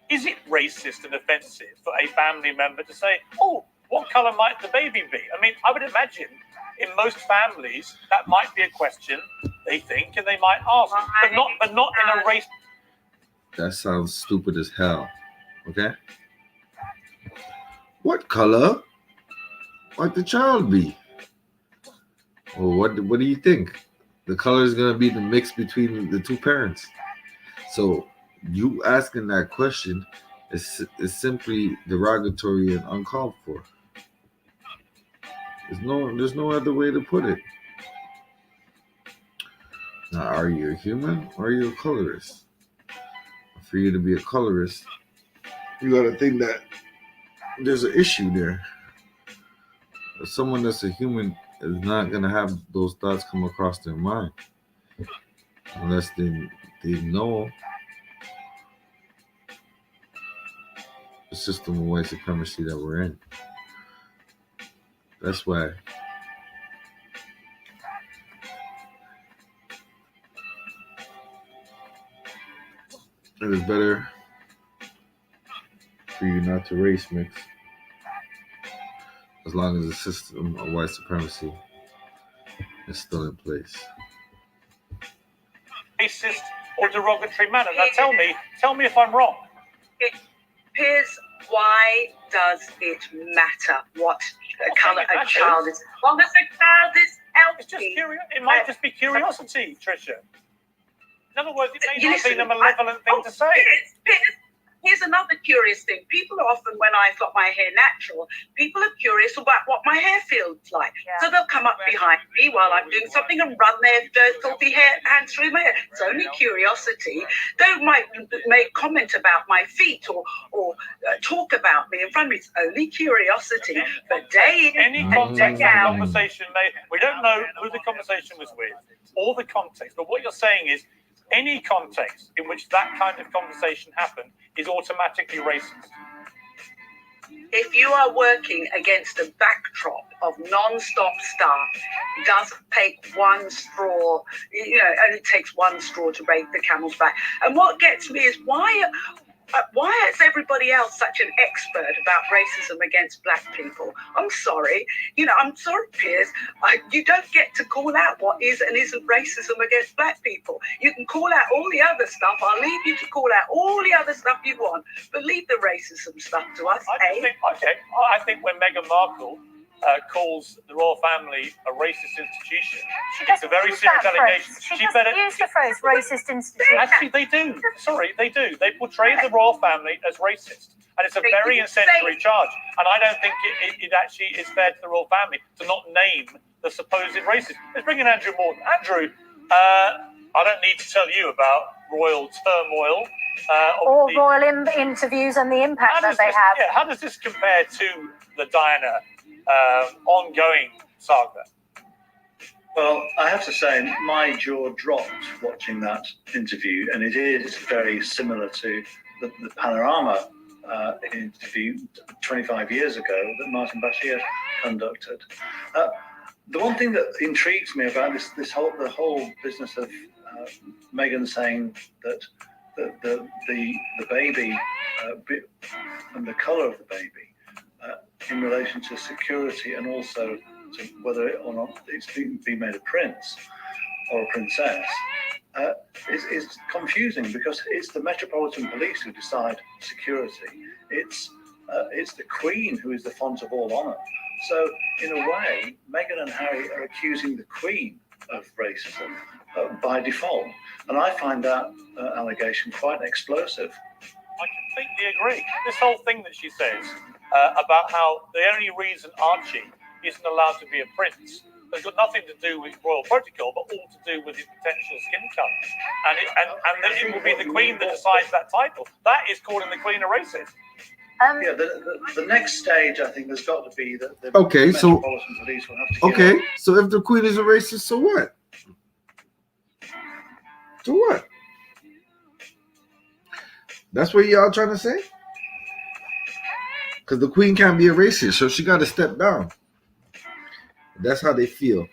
is it racist and offensive for a family member to say, oh, what colour might the baby be? I mean, I would imagine in most families that might be a question they think and they might ask, but not in a race. That sounds stupid as hell. Okay? What color might the child be? Well, what do you think? The color is going to be the mix between the two parents. So you asking that question is simply derogatory and uncalled for. There's no other way to put it. Now, are you a human or are you a colorist? For you to be a colorist, you got to think that there's an issue there. Someone that's a human is not going to have those thoughts come across their mind unless they know the system of white supremacy that we're in. That's why it is better for you not to race mix as long as the system of white supremacy is still in place. Racist or derogatory manner. Now tell me if I'm wrong. Piers, why does it matter what colour a child is? As long as the child is healthy. It's just it might just be curiosity, Tricia. In other words, it may not be a malevolent thing to say. Piers, here's another curious thing. People often, when I've got my hair natural, people are curious about what my hair feels like. Yeah. So they'll come up behind me while I'm doing something and run their filthy hands through my hair. It's only curiosity. They might make comment about my feet or talk about me in front of me. It's only curiosity. But day in any context of conversation, we don't know who the conversation was with or the context. But what you're saying is, any context in which that kind of conversation happened is automatically racist. If you are working against a backdrop of non-stop stuff, it doesn't take one straw, only takes one straw to break the camel's back. And what gets me is why is everybody else such an expert about racism against black people? I'm sorry. I'm sorry, Piers. You don't get to call out what is and isn't racism against black people. You can call out all the other stuff. I'll leave you to call out all the other stuff you want, but leave the racism stuff to us. I think when Meghan Markle calls the royal family a racist institution, it's a very serious allegation. She doesn't use the phrase racist institution. Actually, they do. Sorry, they do. They portray the royal family as racist. And it's a very incendiary charge. And I don't think it actually is fair to the royal family to not name the supposed racist. Let's bring in Andrew Morton. Andrew, I don't need to tell you about royal turmoil. Or royal interviews and the impact that they have. Yeah, how does this compare to the Diana ongoing saga? Well, I have to say, my jaw dropped watching that interview, and it is very similar to the Panorama interview 25 years ago that Martin Bashir conducted. The one thing that intrigues me about the whole business of Meghan saying that the baby and the colour of the baby in relation to security and also to whether or not it's being made a prince or a princess is confusing, because it's the Metropolitan Police who decide security. It's the Queen who is the font of all honour. So in a way, Meghan and Harry are accusing the Queen of racism by default, and I find that allegation quite explosive. I completely agree. This whole thing that she says about how the only reason Archie isn't allowed to be a prince has got nothing to do with royal protocol, but all to do with his potential skin colour. And then it will be the Queen that decides that title. That is calling the Queen a racist. Yeah, the next stage, I think, there's got to be that the Okay, so Metropolitan Police will have to give okay, up. so if the Queen is a racist, so what? So what? That's what y'all trying to say? Because the Queen can't be a racist, so she got to step down. That's how they feel.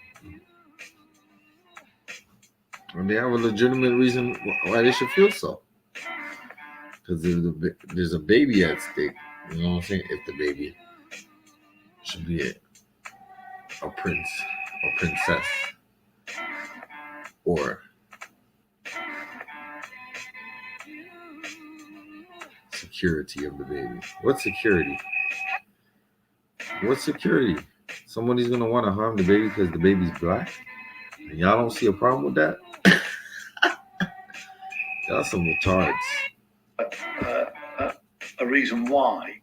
And they have a legitimate reason why they should feel so. Because there's a baby at stake. You know what I'm saying? If the baby should be a prince or princess or security of the baby. What security? What security? Somebody's going to want to harm the baby because the baby's black? And y'all don't see a problem with that? Y'all some retards. A reason why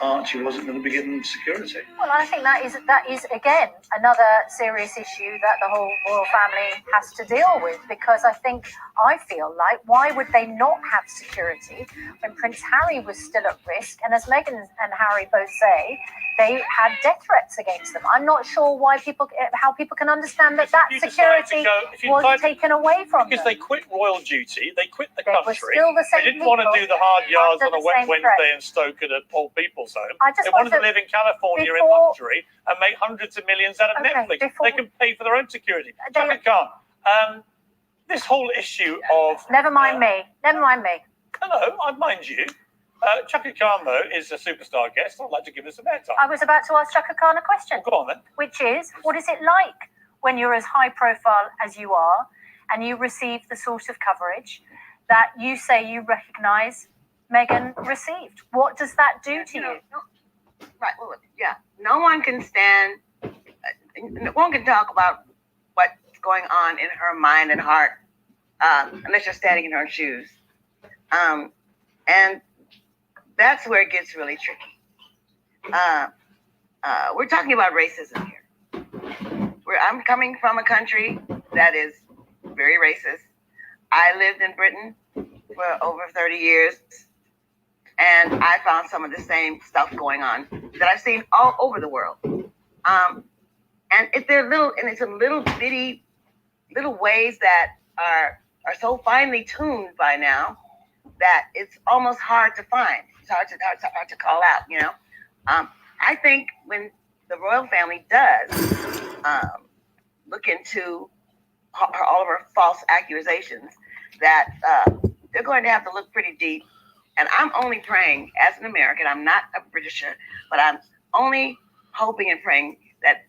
Archie wasn't going to be given security. Well, I think that is again another serious issue that the whole royal family has to deal with, because I feel like, why would they not have security when Prince Harry was still at risk? And as Meghan and Harry both say, they had death threats against them. I'm not sure how people can understand that security was taken away from them. Because they quit royal duty, they quit the country. Still the same they didn't want to do the hard yards on a wet Wednesday in Stoke at an old people's home. They wanted to live in California in luxury and make hundreds of millions out of Netflix. They can pay for their own security. Chaka Khan, this whole issue of... Never mind me. No, I mind you. Chaka Khan, though, is a superstar guest. I'd like to give her some airtime. I was about to ask Chaka Khan a question. Well, go on, then. Which is, what is it like when you're as high profile as you are and you receive the sort of coverage that you say you recognise Meghan received? What does that do to you? Right. Well, yeah. No one can no one can talk about what's going on in her mind and heart unless you're standing in her shoes. And that's where it gets really tricky. We're talking about racism here. I'm coming from a country that is very racist. I lived in Britain for over 30 years, and I found some of the same stuff going on that I've seen all over the world. And it's a little bitty little ways that are so finely tuned by now that it's almost hard to find. It's hard to call out, you know. I think when the royal family does look into all of her false accusations, that they're going to have to look pretty deep. And I'm only praying, as an American, I'm not a Britisher, but I'm only hoping and praying that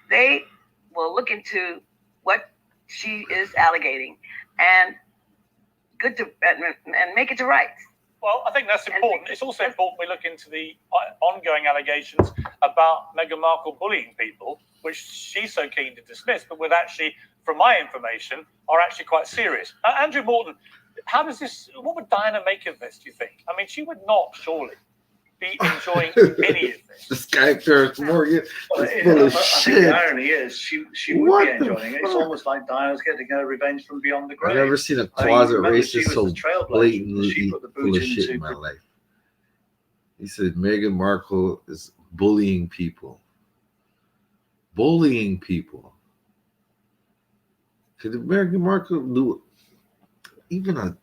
they will look into what she is alleging and make it to rights. Well, I think that's important. It's also important we look into the ongoing allegations about Meghan Markle bullying people, which she's so keen to dismiss, but actually, from my information, are actually quite serious. Andrew Morton, what would Diana make of this, do you think? I mean, she would not, surely, be enjoying any of this. This guy, Piers Morgan, is full of shit. I think the irony is she would be enjoying it. It's almost like Diana's getting her revenge from beyond the grave. I've never seen a closet racist so blatantly full of shit in my life. He said Meghan Markle is bullying people. Bullying people. Could Meghan Markle do even a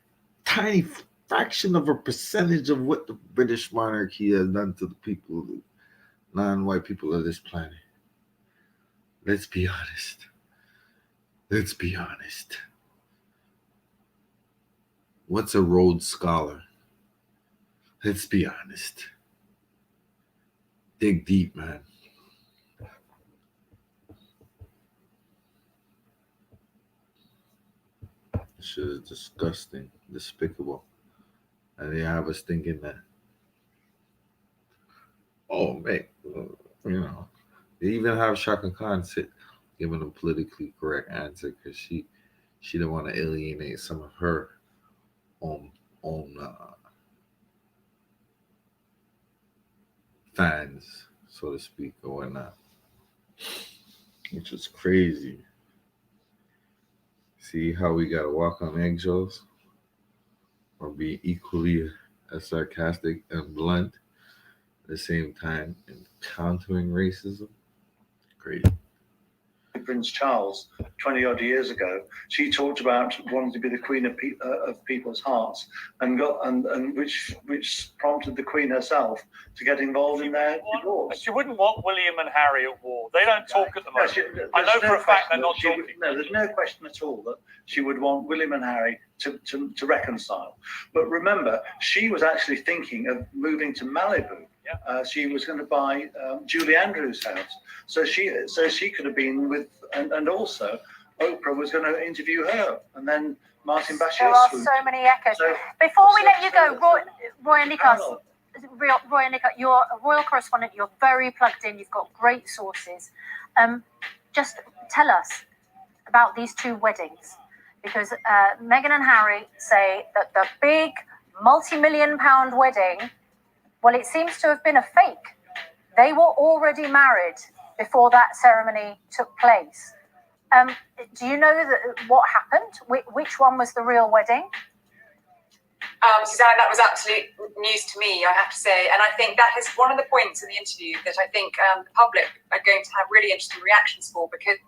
tiny fraction of a percentage of what the British monarchy has done to the people, non-white people of this planet? Let's be honest. Let's be honest. What's a Rhodes Scholar? Let's be honest. Dig deep, man. This shit is disgusting, despicable. And they have us thinking that, oh, man, you know, they even have Chaka Khan giving a politically correct answer because she didn't want to alienate some of her own fans, so to speak, or whatnot, which is crazy. See how we got to walk on eggshells or be equally as sarcastic and blunt at the same time and countering racism. Great. Prince Charles 20 odd years ago, she talked about wanting to be the queen of people's hearts, and which prompted the Queen herself to get involved in their divorce. She wouldn't want William and Harry at war. They don't talk at the moment. I know for a fact they're not talking. No, there's no question at all that she would want William and Harry to reconcile. But remember, she was actually thinking of moving to Malibu. She was going to buy Julie Andrews' house, so she could have been with, and also Oprah was going to interview her, and then Martin Bashir. There are so many echoes. Before we let you go, Roy and Nikas, Roy and Nikas, you're a royal correspondent. You're very plugged in. You've got great sources. Just tell us about these two weddings, because Meghan and Harry say that the big multi-million-pound wedding, well, it seems to have been a fake. They were already married before that ceremony took place. Do you know what happened? Which one was the real wedding? Suzanne, that was absolute news to me, I have to say. And I think that is one of the points in the interview that I think the public are going to have really interesting reactions for, because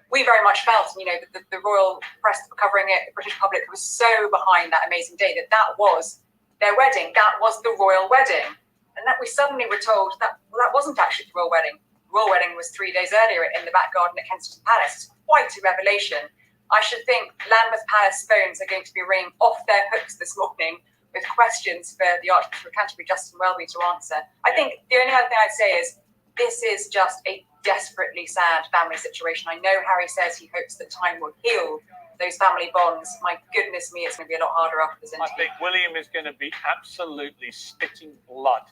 we very much felt, that the royal press that were covering it, the British public was so behind that amazing day that was their wedding. That was the royal wedding. And that we suddenly were told that wasn't actually the royal wedding. The royal wedding was 3 days earlier in the back garden at Kensington Palace. It's quite a revelation. I should think Lambeth Palace phones are going to be ringing off their hooks this morning with questions for the Archbishop of Canterbury, Justin Welby, to answer. I think the only other thing I'd say is this is just a desperately sad family situation. I know Harry says he hopes that time will heal those family bonds. My goodness me, it's going to be a lot harder after this interview. I think William is going to be absolutely spitting blood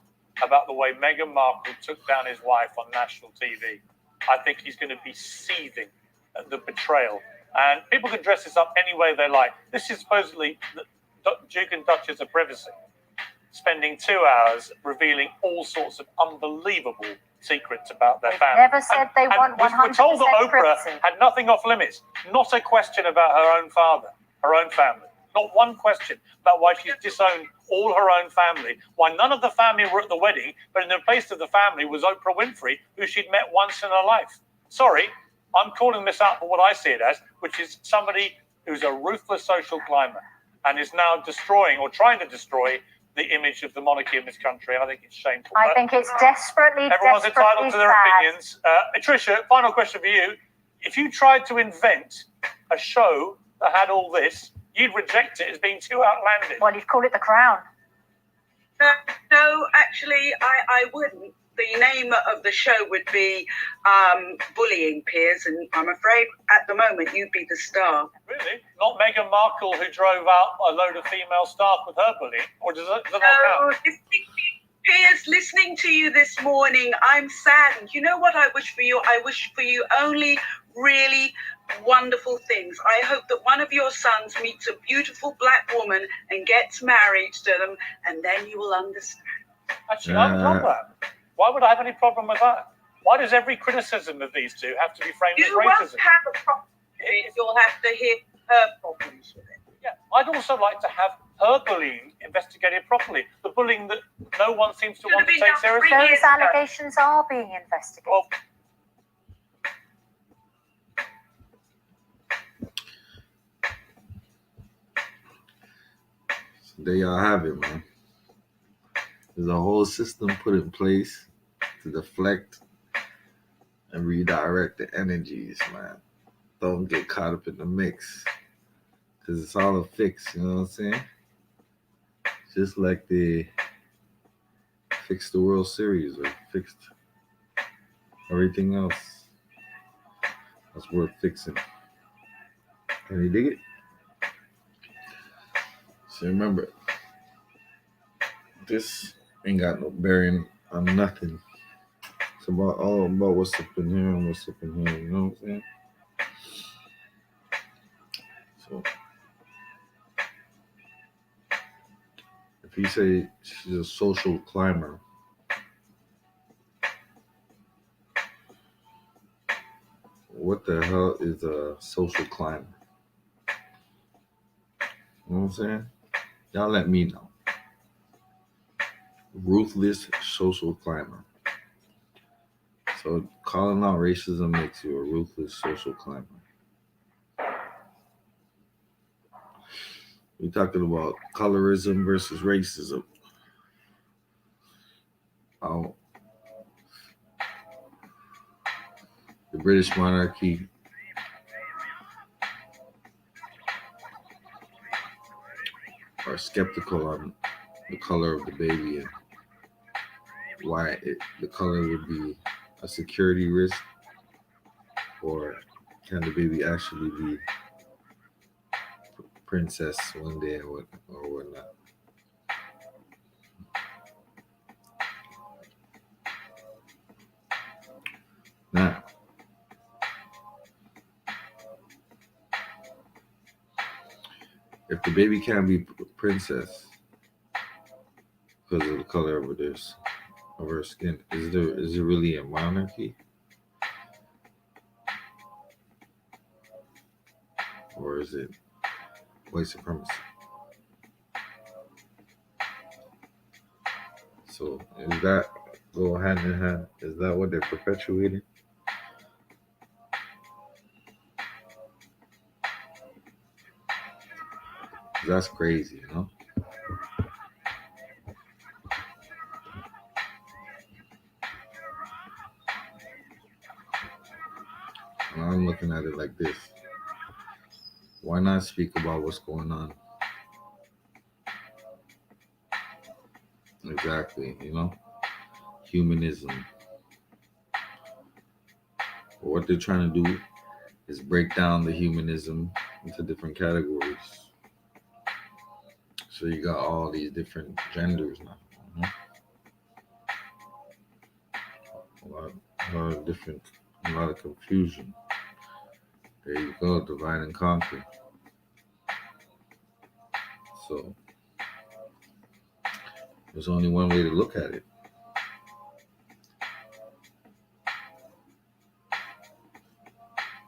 about the way Meghan Markle took down his wife on national TV. I think he's going to be seething at the betrayal. And people can dress this up any way they like. This is supposedly the Duke and Duchess of Privacy, spending 2 hours revealing all sorts of unbelievable secrets about their family. Never said they want 100% We're told that Oprah privacy. had nothing off limits. Not a question about her own father, her own family. Not one question about why she's disowned all her own family, why none of the family were at the wedding, but in the place of the family was Oprah Winfrey, who she'd met once in her life. Sorry, I'm calling this out for what I see it as, which is somebody who's a ruthless social climber and is now destroying or trying to destroy the image of the monarchy in this country. And I think it's shameful. I think it's desperately, everyone's desperately entitled to their sad. opinions. Tricia, final question for you. If you tried to invent a show that had all this, you'd reject it as being too outlandish. Well, you'd call it The Crown. No, actually, I wouldn't. The name of the show would be Bullying Peers, and I'm afraid at the moment you'd be the star. Really? Not Meghan Markle, who drove out a load of female staff with her bullying? Or does that not count? Piers, listening to you this morning, I'm saddened. You know what I wish for you? I wish for you only really wonderful things. I hope that one of your sons meets a beautiful black woman and gets married to them, and then you will understand. Actually, I would love that. Why would I have any problem with that? Why does every criticism of these two have to be framed as You racism? won't have a problem with it. You'll have to hear her problems with it. Yeah, I'd also like to have her bullying investigated properly. The bullying that no one seems to want to take seriously. Those allegations are being investigated. Well, there y'all have it, man. There's a whole system put in place to deflect and redirect the energies, man. Don't get caught up in the mix, because it's all a fix, you know what I'm saying? Just like they fixed the World Series or fixed everything else that's worth fixing. Can you dig it? So remember, this ain't got no bearing on nothing. It's all about what's up in here and what's up in here, you know what I'm saying? So if you say she's a social climber, what the hell is a social climber? You know what I'm saying? Y'all let me know. ruthless social climber. So calling out racism makes you a ruthless social climber. We're talking about colorism versus racism. How the British monarchy are skeptical on the color of the baby and why the color would be a security risk, or can the baby actually be princess one day or whatnot. Now, if the baby can't be princess because of the color of her skin, is it really a monarchy? Or is it white supremacy? So is that go hand in hand? Is that what they're perpetuating? That's crazy, you know? And I'm looking at it like this. Why not speak about what's going on? Exactly, you know? Humanism. But what they're trying to do is break down the humanism into different categories. So you got all these different genders now. You know? A lot of confusion. There you go, divide and conquer. So there's only one way to look at it.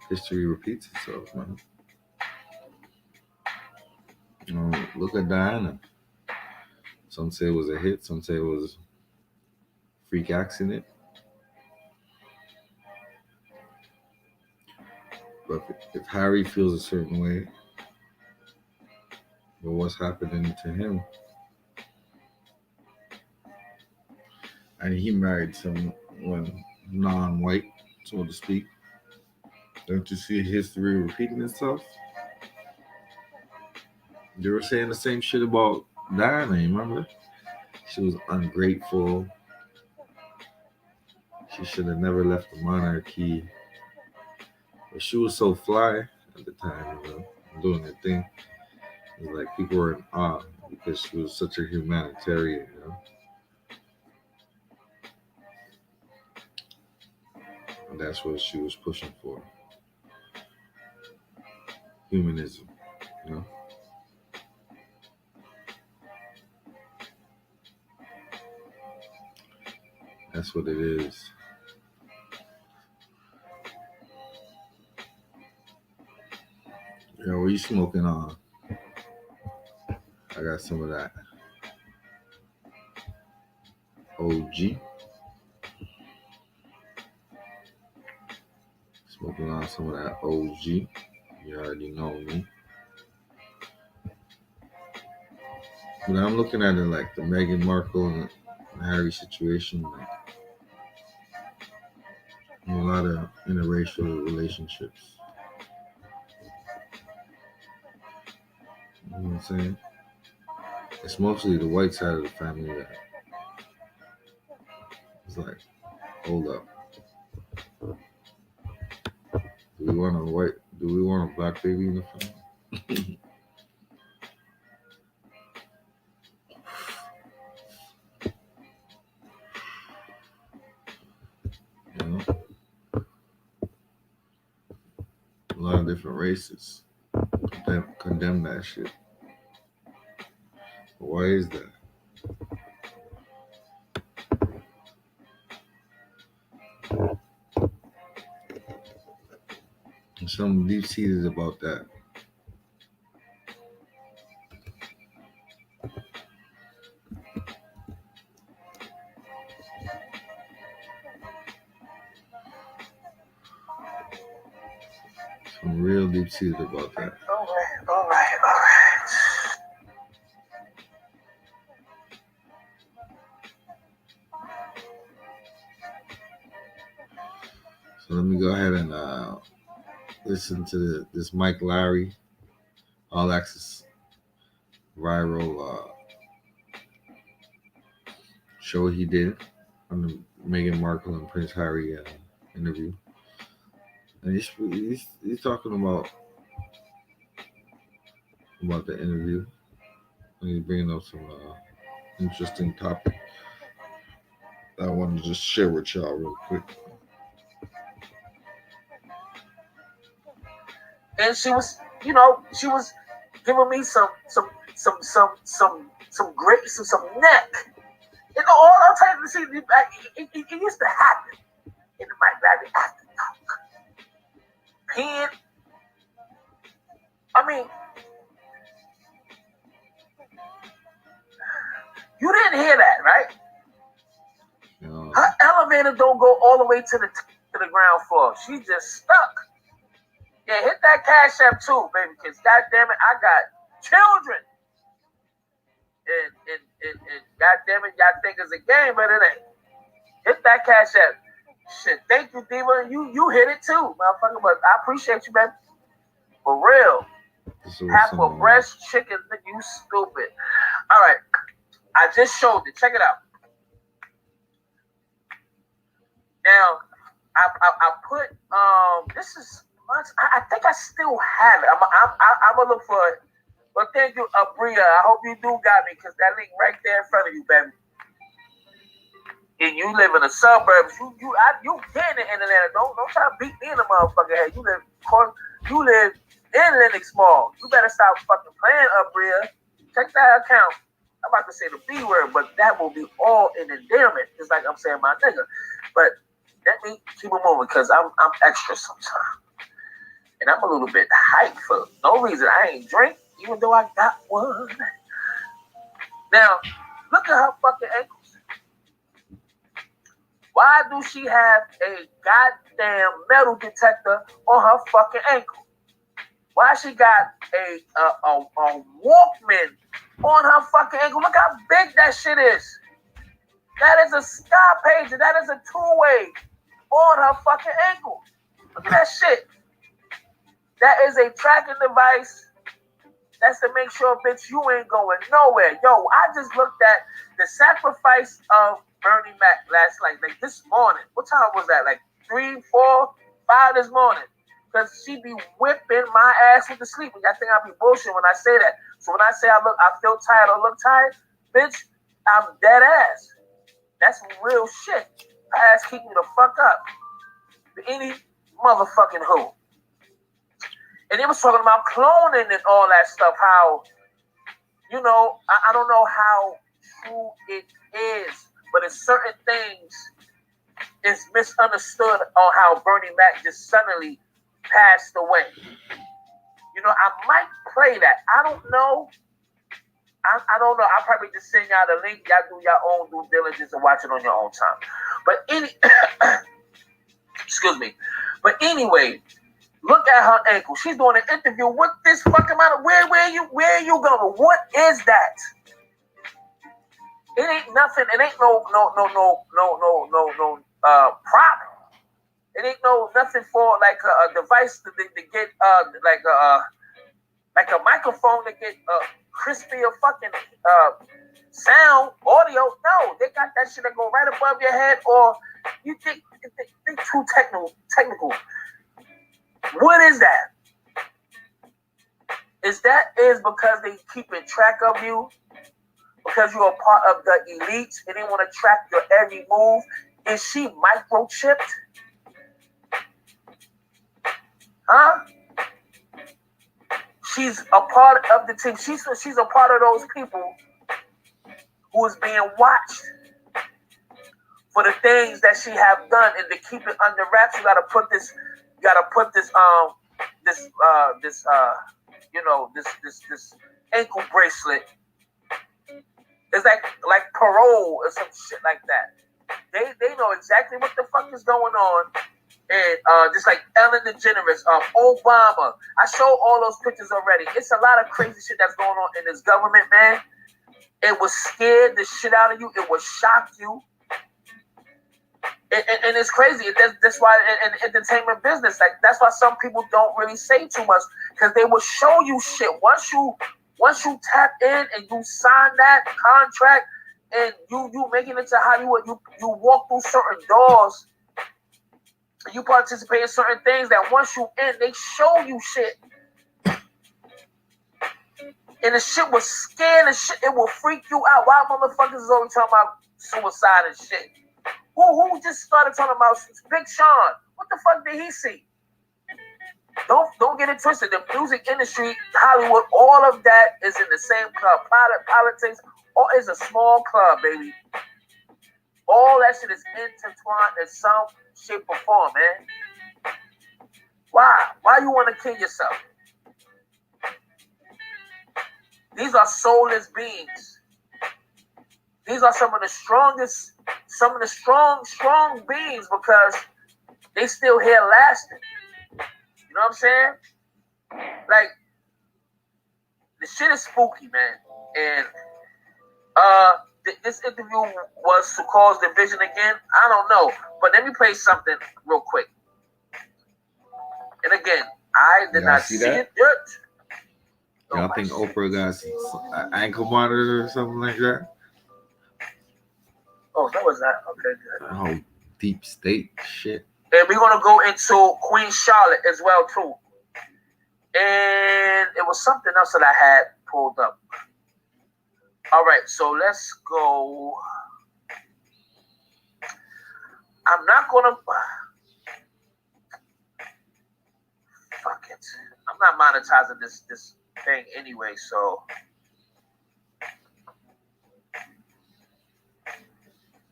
History repeats itself, man. Look at Diana. Some say it was a hit, some say it was a freak accident. But if Harry feels a certain way, but what's happening to him? And he married someone non-white, so to speak. Don't you see history repeating itself? They were saying the same shit about Diana, remember? She was ungrateful. She should have never left the monarchy. But she was so fly at the time, you know, doing her thing. It was like people were in awe because she was such a humanitarian, you know. And that's what she was pushing for. Humanism, you know. That's what it is. Yo, what you smoking on? I got some of that OG. Smoking on some of that OG. You already know me. But I'm looking at it like the Meghan Markle and Harry situation. Like, a lot of interracial relationships. You know what I'm saying? It's mostly the white side of the family that is like, hold up. Do we want a black baby in the family? You know? A lot of different races condemn that shit. Why is that? There's something deep-seated about that. real deep seated about that. All right. So let me go ahead and listen to this Mike Lowry All Access viral show he did on the Meghan Markle and Prince Harry interview. And he's talking about the interview. And he's bringing up some interesting topic that I wanted to just share with y'all real quick. And she was giving me some grapes and some neck. You know, all I'm trying to see, it used to happen in my baby after talk. Pen. I mean, you didn't hear that, right? No. Her elevator don't go all the way to the ground floor. She just stuck. Yeah, hit that Cash App too, baby, because goddamn it, I got children. And goddamn it, y'all think it's a game, but it ain't. Hit that Cash App. Shit, thank you, Diva. You hit it too, motherfucker. But I appreciate you, baby. For real. Half a breast chicken, you stupid. All right, I just showed it. Check it out. Now, I put this is. I think I still have it. I'm gonna look for it. But thank you, Bria. I hope you do got me, because that link right there in front of you, baby. And you live in the suburbs. You get in the internet. Don't try to beat me in the motherfucking head. You live in Lenox Mall. You better stop fucking playing, Bria. Check that account. I'm about to say the B word, but that will be all in endearment, just like I'm saying my nigga. But let me keep it moving, because I'm extra sometimes. And I'm a little bit hyped for no reason. I ain't drink, even though I got one. Now, look at her fucking ankles. Why do she have a goddamn metal detector on her fucking ankle? Why she got a Walkman on her fucking ankle? Look how big that shit is. That is a sky pager. That is a two-way on her fucking ankle. Look at that shit. That is a tracking device. That's to make sure, bitch, you ain't going nowhere. Yo, I just looked at the sacrifice of Bernie Mac last night, like this morning. What time was that? Like 3, 4, 5 this morning. Because she be whipping my ass with the sleep. I think I be bullshit when I say that. So when I say I feel tired or look tired, bitch, I'm dead ass. That's real shit. Her ass keep me the fuck up. Any motherfucking who. And they was talking about cloning and all that stuff. How, you know, I don't know how true it is, but it's certain things is misunderstood on how Bernie Mac just suddenly passed away. You know, I might play that. I don't know. I don't know. I'll probably just send y'all the link. Y'all do your own due diligence and watch it on your own time. But excuse me. But anyway, look at her ankle. She's doing an interview with this fucking amount of where are you going? What is that? It ain't nothing. It ain't no prop. It ain't nothing for like a device to get like a microphone to get crispy or fucking sound audio. No, they got that shit that go right above your head, or you think they too technical. What is that? Is because they keeping track of you, because you're a part of the elite and they want to track your every move? Is she microchipped? Huh? She's a part of the team. She's a part of those people who is being watched for the things that she have done, and to keep it under wraps, you gotta put this ankle bracelet. It's like parole or some shit like that. They know exactly what the fuck is going on, and just like Ellen DeGeneres, Obama. I showed all those pictures already. It's a lot of crazy shit that's going on in this government, man. It will scare the shit out of you. It will shock you. And it's crazy. That's why in the entertainment business, like that's why some people don't really say too much, because they will show you shit. Once you tap in and you sign that contract and you make it into Hollywood, you walk through certain doors, you participate in certain things that once you in, they show you shit. And the shit will scare the shit. It will freak you out. Why motherfuckers is always talking about suicide and shit? Who just started talking about Big Sean? What the fuck did he see? Don't get it twisted. The music industry, Hollywood, all of that is in the same club. Politics, all is a small club, baby. All that shit is intertwined in some shape or form, man. Why? Why you want to kill yourself? These are soulless beings. These are some of the strongest, strong beings, because they still here lasting. You know what I'm saying? Like, the shit is spooky, man. And this interview was to cause division again. I don't know, but let me play something real quick. And again, I did not see it yet. Y'all think Oprah got an ankle monitor or something like that? Oh, that was that. Okay, good. Oh, deep state shit. And we're gonna go into Queen Charlotte as well too. And it was something else that I had pulled up. All right, so let's go. I'm not gonna. Fuck it. I'm not monetizing this thing anyway, so.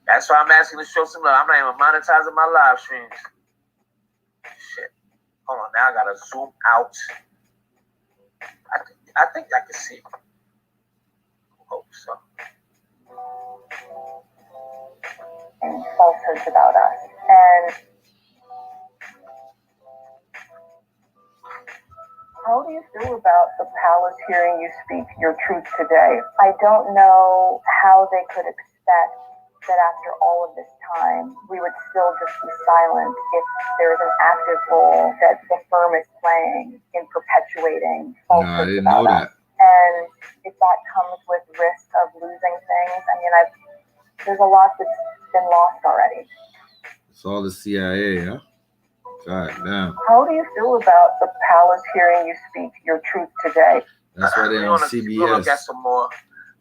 That's why I'm asking to show some love. I'm not even monetizing my live streams. Shit. Hold on, now I gotta zoom out. I think I can see. Hope so. Falsehoods about us. And how do you feel about the palace hearing you speak your truth today? I don't know how they could expect that after all of this time, we would still just be silent if there's an active role that the firm is playing in perpetuating falsehoods about us. And if that comes with risk of losing things, I mean, there's a lot that's been lost already. It's all the CIA, huh? God damn. How do you feel about the palace hearing you speak your truth today? That's why they're on CBS. We'll look at some more.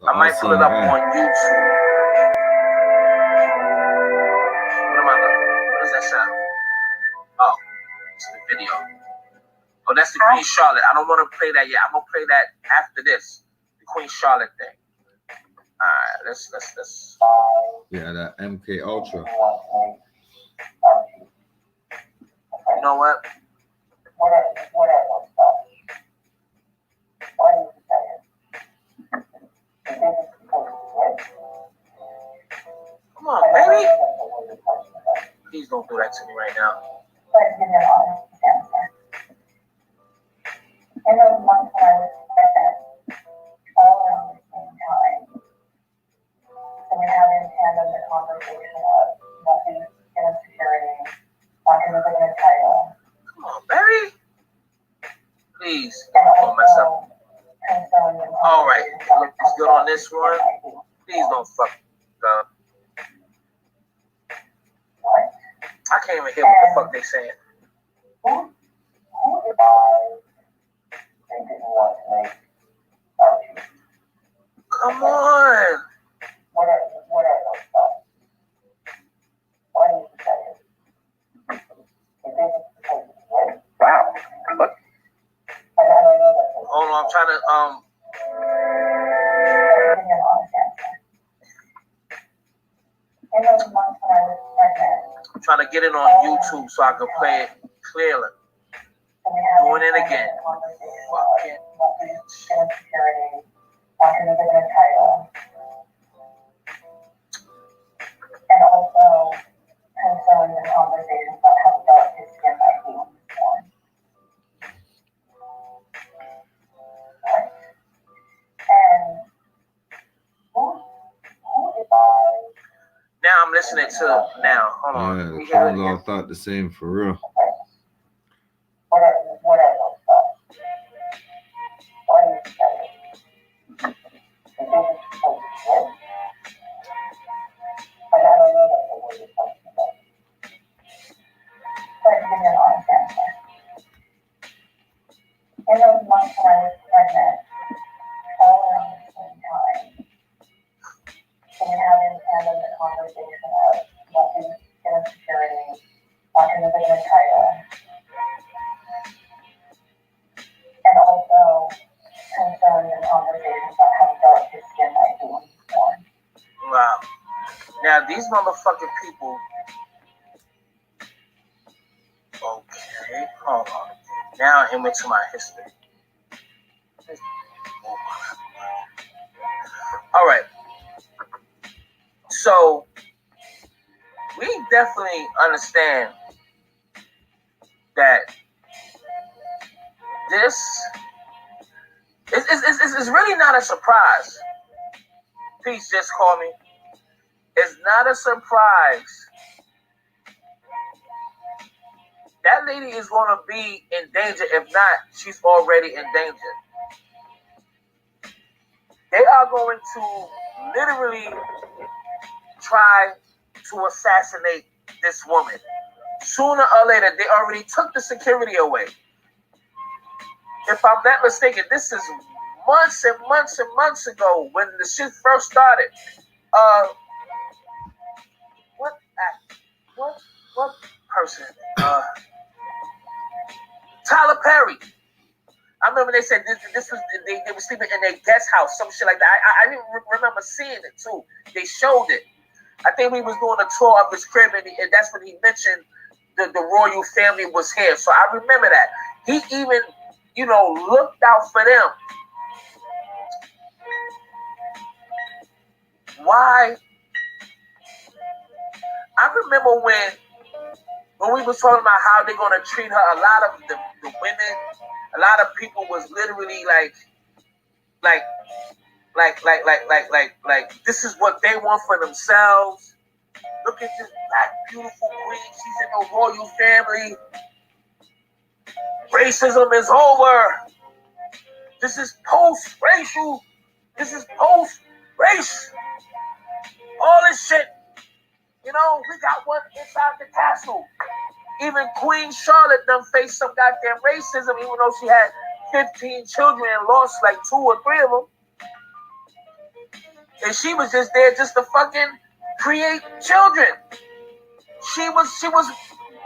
I might pull it up on YouTube. What does that sound? Oh, it's the video. Oh, that's the Queen Charlotte. I don't want to play that yet. I'm gonna play that after this. The Queen Charlotte thing. All right, let's. Yeah, that MK Ultra. You know what? Come on, baby. Please don't do that to me right now. In those months when I was pregnant, all around the same time, so we have in tandem the conversation of nothing insecurity, not going to live in a title. Come on, baby. Please, don't mess up. All right, looks good on this one. Please don't fuck up. I can't even hear what the fuck they saying. Come on. Wow. Hold on, I'm trying to I'm trying to get it on YouTube so I can play it clearly. Doing it again. Fucking and also concerns and conversations about how dark his listening to now. Hold on. Yeah, the common law thought the same for real. In those months when I was pregnant, all around the same time, so we have in tandem the conversation of wanting insecurity, wanting the vagina, and also concern and conversations about how dark his skin might be when he's born. Wow. Now these motherfucking people. Okay, hold on. Now I went to my history. All right. So we definitely understand that this is really not a surprise. Peace just called me. It's not a surprise. That lady is going to be in danger. If not, she's already in danger. They are going to literally try to assassinate this woman. Sooner or later, they already took the security away. If I'm not mistaken, this is months and months and months ago when the shit first started. What person? Tyler Perry. I remember they said this was they were sleeping in their guest house, some shit like that. I didn't remember seeing it too. They showed it. I think we was doing a tour of his crib, and that's when he mentioned the royal family was here. So I remember that. He even, looked out for them. Why? I remember when we was talking about how they're gonna treat her. A lot of the women, a lot of people was literally like this is what they want for themselves. Look at this black beautiful queen. She's in the royal family. Racism is over. This is post-racial. This is post-race. All this shit. We got one inside the castle. Even Queen Charlotte done faced some goddamn racism, even though she had 15 children and lost like 2 or 3 of them. And she was just there just to fucking create children. She was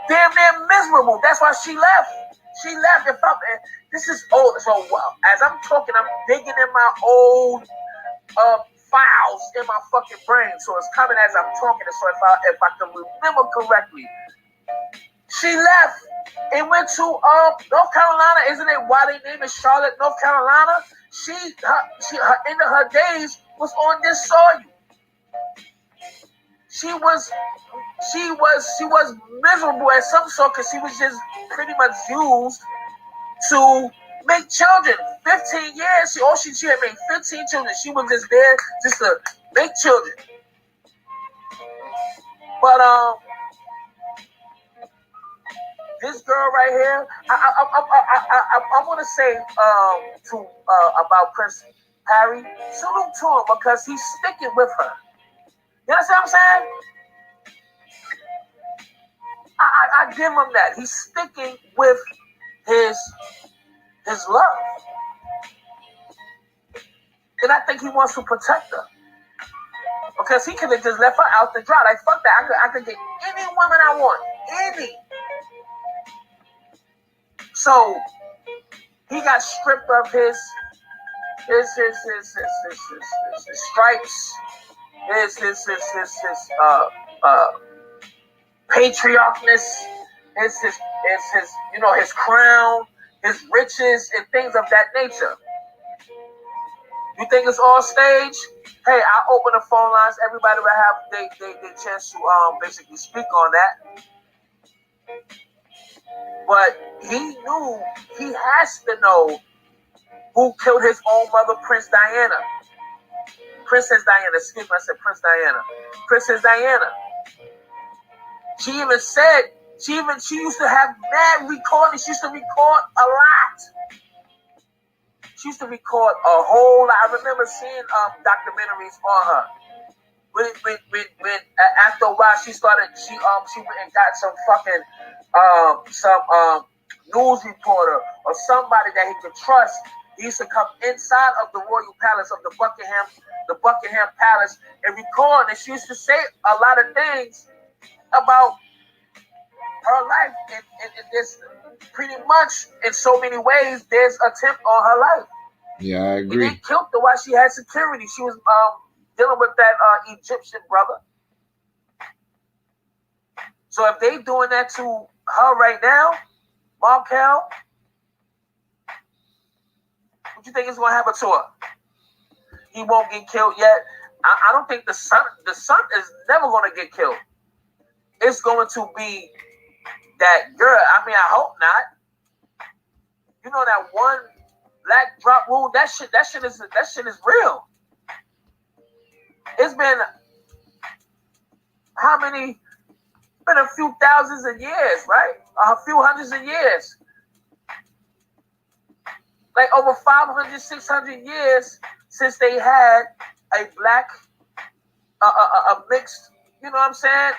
damn near miserable. That's why she left. She left. This is old. So as I'm talking, I'm digging in my old files in my fucking brain. So it's coming as I'm talking. So if I can remember correctly, she left and went to North Carolina. Isn't it why they name it Charlotte, North Carolina? Her end of her days was on this soil. She was miserable at some sort because she was just pretty much used to make children. 15 years, she had made 15 children. She was just there just to make children. But this girl right here, I want to say about Prince Harry, salute to him because he's sticking with her. You understand what I'm saying? I give him that. He's sticking with his love. And I think he wants to protect her. Because he could have just left her out to dry. Like, fuck that. I could get any woman I want. Any. So, he got stripped of his stripes, his patriarchness, his crown, his riches, and things of that nature. You think it's all stage? Hey, I'll open the phone lines. Everybody will have their chance to basically speak on that. But he knew, he has to know who killed his own mother, Princess Diana. I said Princess Diana. Princess Diana. She even said, she used to have mad recording. She used to record a lot. She used to record a whole lot. I remember seeing documentaries on her. When after a while she went and got some fucking news reporter or somebody that he could trust. He used to come inside of the royal palace of the Buckingham Palace and record. And she used to say a lot of things about her life. And this pretty much in so many ways there's an attempt on her life. Yeah, I agree. And they killed her while she had security. She was dealing with that Egyptian brother. So if they doing that to her right now, Markel, what you think is going to happen to her? He won't get killed yet. I don't think the son is never going to get killed. It's going to be that girl. I mean, I hope not. You know that one black drop rule. That shit is real. It's been how many? Been a few thousands of years, right? A few hundreds of years. Like over 500, 600 years since they had a black, a mixed, you know what I'm saying?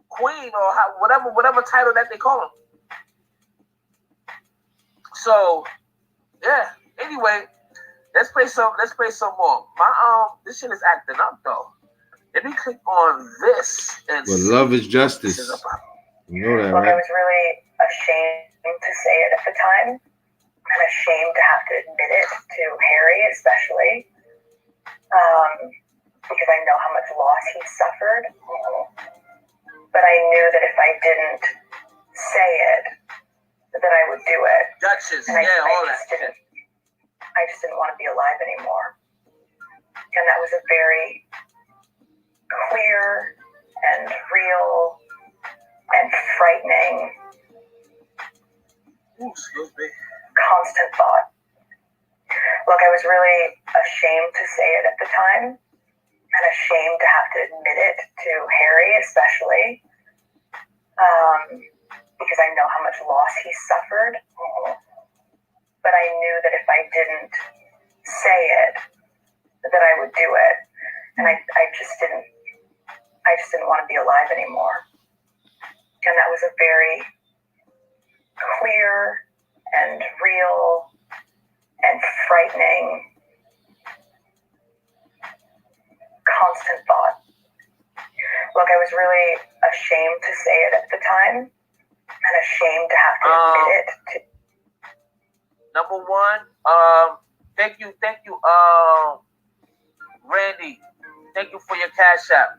Queen or whatever title that they call them. So, yeah. Anyway, let's play some more. This shit is acting up though. Let me click on this and But love is justice. You know that, right? I was really ashamed to say it at the time. I'm ashamed to have to admit it to Harry, especially, because I know how much loss he suffered. But I knew that if I didn't say it, that I would do it. Duchess, and all that. I just didn't want to be alive anymore. And that was a very clear and real and frightening constant thought. Look, I was really ashamed to say it at the time and ashamed to have to admit it to Harry especially, because I know how much loss he suffered. But I knew that if I didn't say it, that I would do it. And I just didn't want to be alive anymore. And that was a very clear and real and frightening constant thought. Look, I was really ashamed to say it at the time and ashamed to have to admit it to. Number one, thank you, Randy. Thank you for your cash app.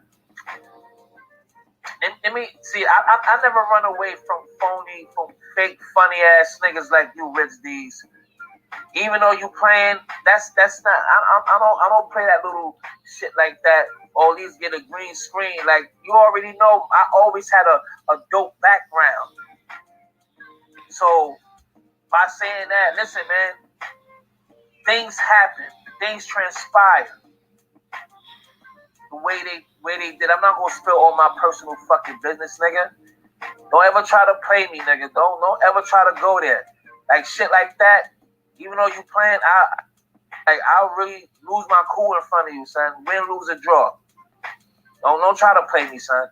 Let me see. I never run away from fake, funny ass niggas like you, Rich D's. Even though you playing, that's not. I don't play that little shit like that. Or at least get a green screen. Like you already know, I always had a dope background. So by saying that, listen, man, things happen, things transpire. The way they did. I'm not gonna spill all my personal fucking business, nigga. Don't ever try to play me, nigga. Don't ever try to go there. Like shit like that. Even though you playing, I'll really lose my cool in front of you, son. Win, lose, or draw. Don't try to play me, son.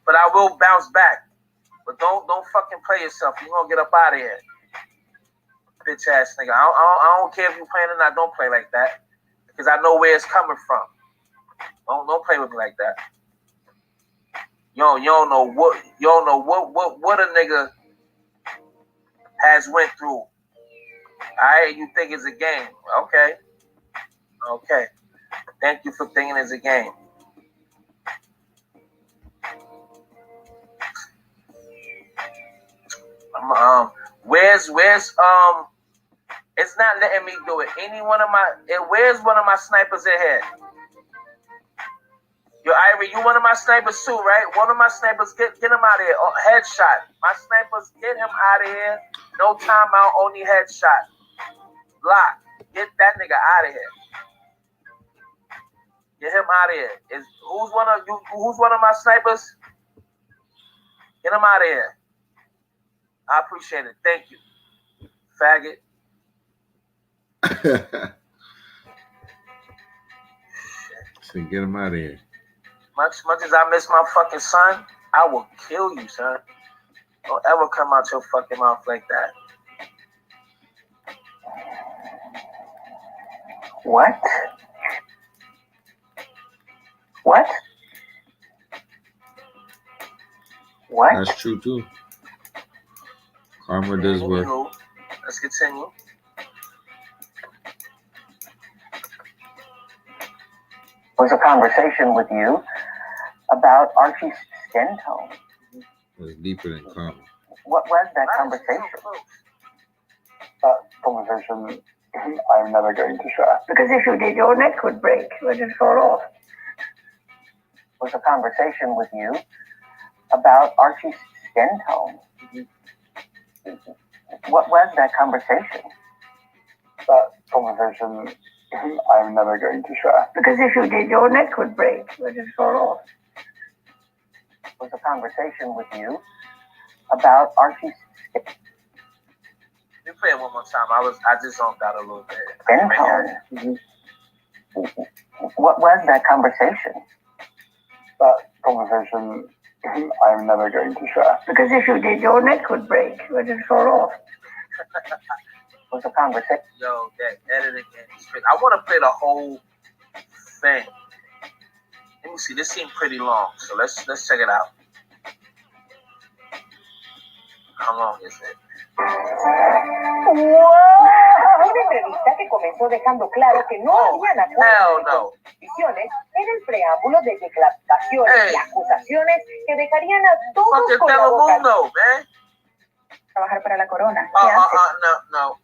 But I will bounce back. But don't fucking play yourself. You're gonna get up out of here. Bitch ass nigga. I don't care if you playing or not. Don't play like that. Because I know where it's coming from. Don't play with me like that. You don't know what a nigga has went through. Alright, you think it's a game. Okay. Thank you for thinking it's a game. Where's it's not letting me do it. Where's one of my snipers in here? Yo, Irie, you one of my snipers too, right? One of my snipers, get him out of here. Oh, headshot. My snipers, get him out of here. No timeout, only headshot. Lock. Get that nigga out of here. Get him out of here. Who's one of my snipers? Get him out of here. I appreciate it. Thank you, faggot. So get him out of here. Much as I miss my fucking son, I will kill you, son. Don't ever come out your fucking mouth like that. What? What? What? That's true too. Karma does work. Let's continue. Was a conversation with you about Archie's skin tone. It was deeper than karma. What was that conversation? Conversation I'm never going to share. Because if you did, your neck would break. It would just fall off. Was a conversation with you about Archie's skin tone. What was that conversation? That conversation I'm never going to share. Because if you did, your neck would break. It would just fall off. Was a conversation with you about Archie's skin. Let me play it one more time. I just zoned out a little bit. Skin tone. What was that conversation? That conversation I'm never going to share. Because if you did, your neck would break. It would just fall off. Was a conversation. Yo, that editing is crazy. I want to play the whole thing. Let me see. This seemed pretty long, so let's check it out. How long is it? Una entrevista que comenzó dejando claro que no habían acuerdos de condiciones en el preámbulo de declaraciones y acusaciones que dejarían a todos con la boca abierta. Trabajar para la corona. No.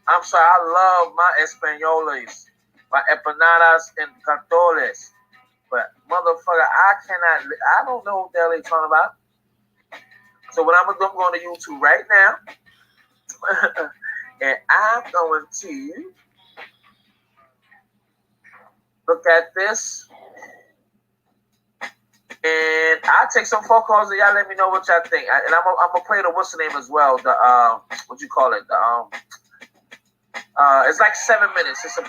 I'm sorry, I love my españoles, my empanadas and cantores, but motherfucker, I don't know what the hell they're talking about. So what I'm going to YouTube right now, and I'm going to look at this, and I'll take some phone calls and y'all let me know what y'all think. And I'm gonna play the what's the name as well. The what you call it? It's like 7 minutes. It's a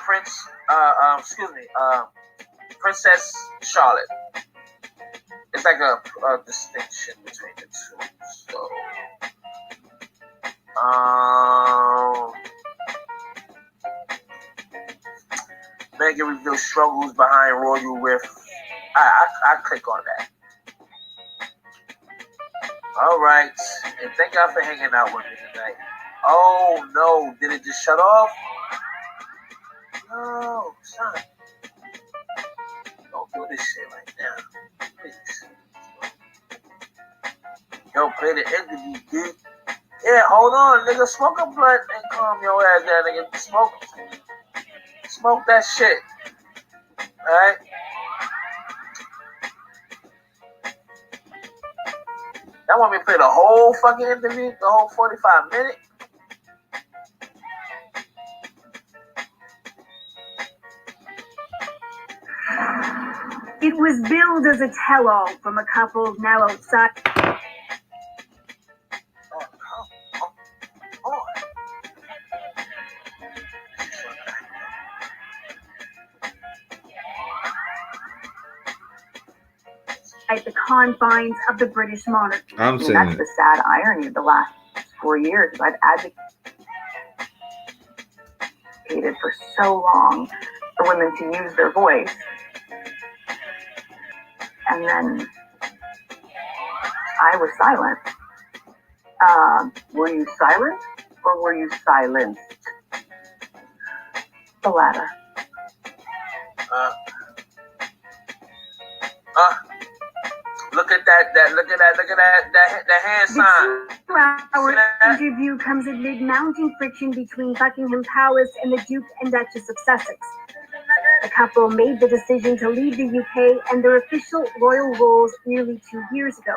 Princess Charlotte. It's like a distinction between the two. So, Meghan reveals struggles behind royal rift. I click on that. All right, and thank y'all for hanging out with me tonight. Oh no, did it just shut off? No, son. Don't do this shit right now. Please. Yo, play the interview, dude. Yeah, hold on, nigga. Smoke a blunt and calm your ass down, nigga. Smoke that shit. Alright? Y'all want me to play the whole fucking interview? The whole 45 minutes? It was billed as a tell-all from a couple now outside. At the confines of the British monarchy. I'm saying that's the sad irony of the last 4 years. I've advocated for so long for women to use their voice. And then I was silent. Were you silent or were you silenced? The latter. Look at that hand sign. The 2-hour interview comes amid mounting friction between Buckingham Palace and the Duke and Duchess of Sussex. The couple made the decision to leave the UK and their official royal roles nearly 2 years ago.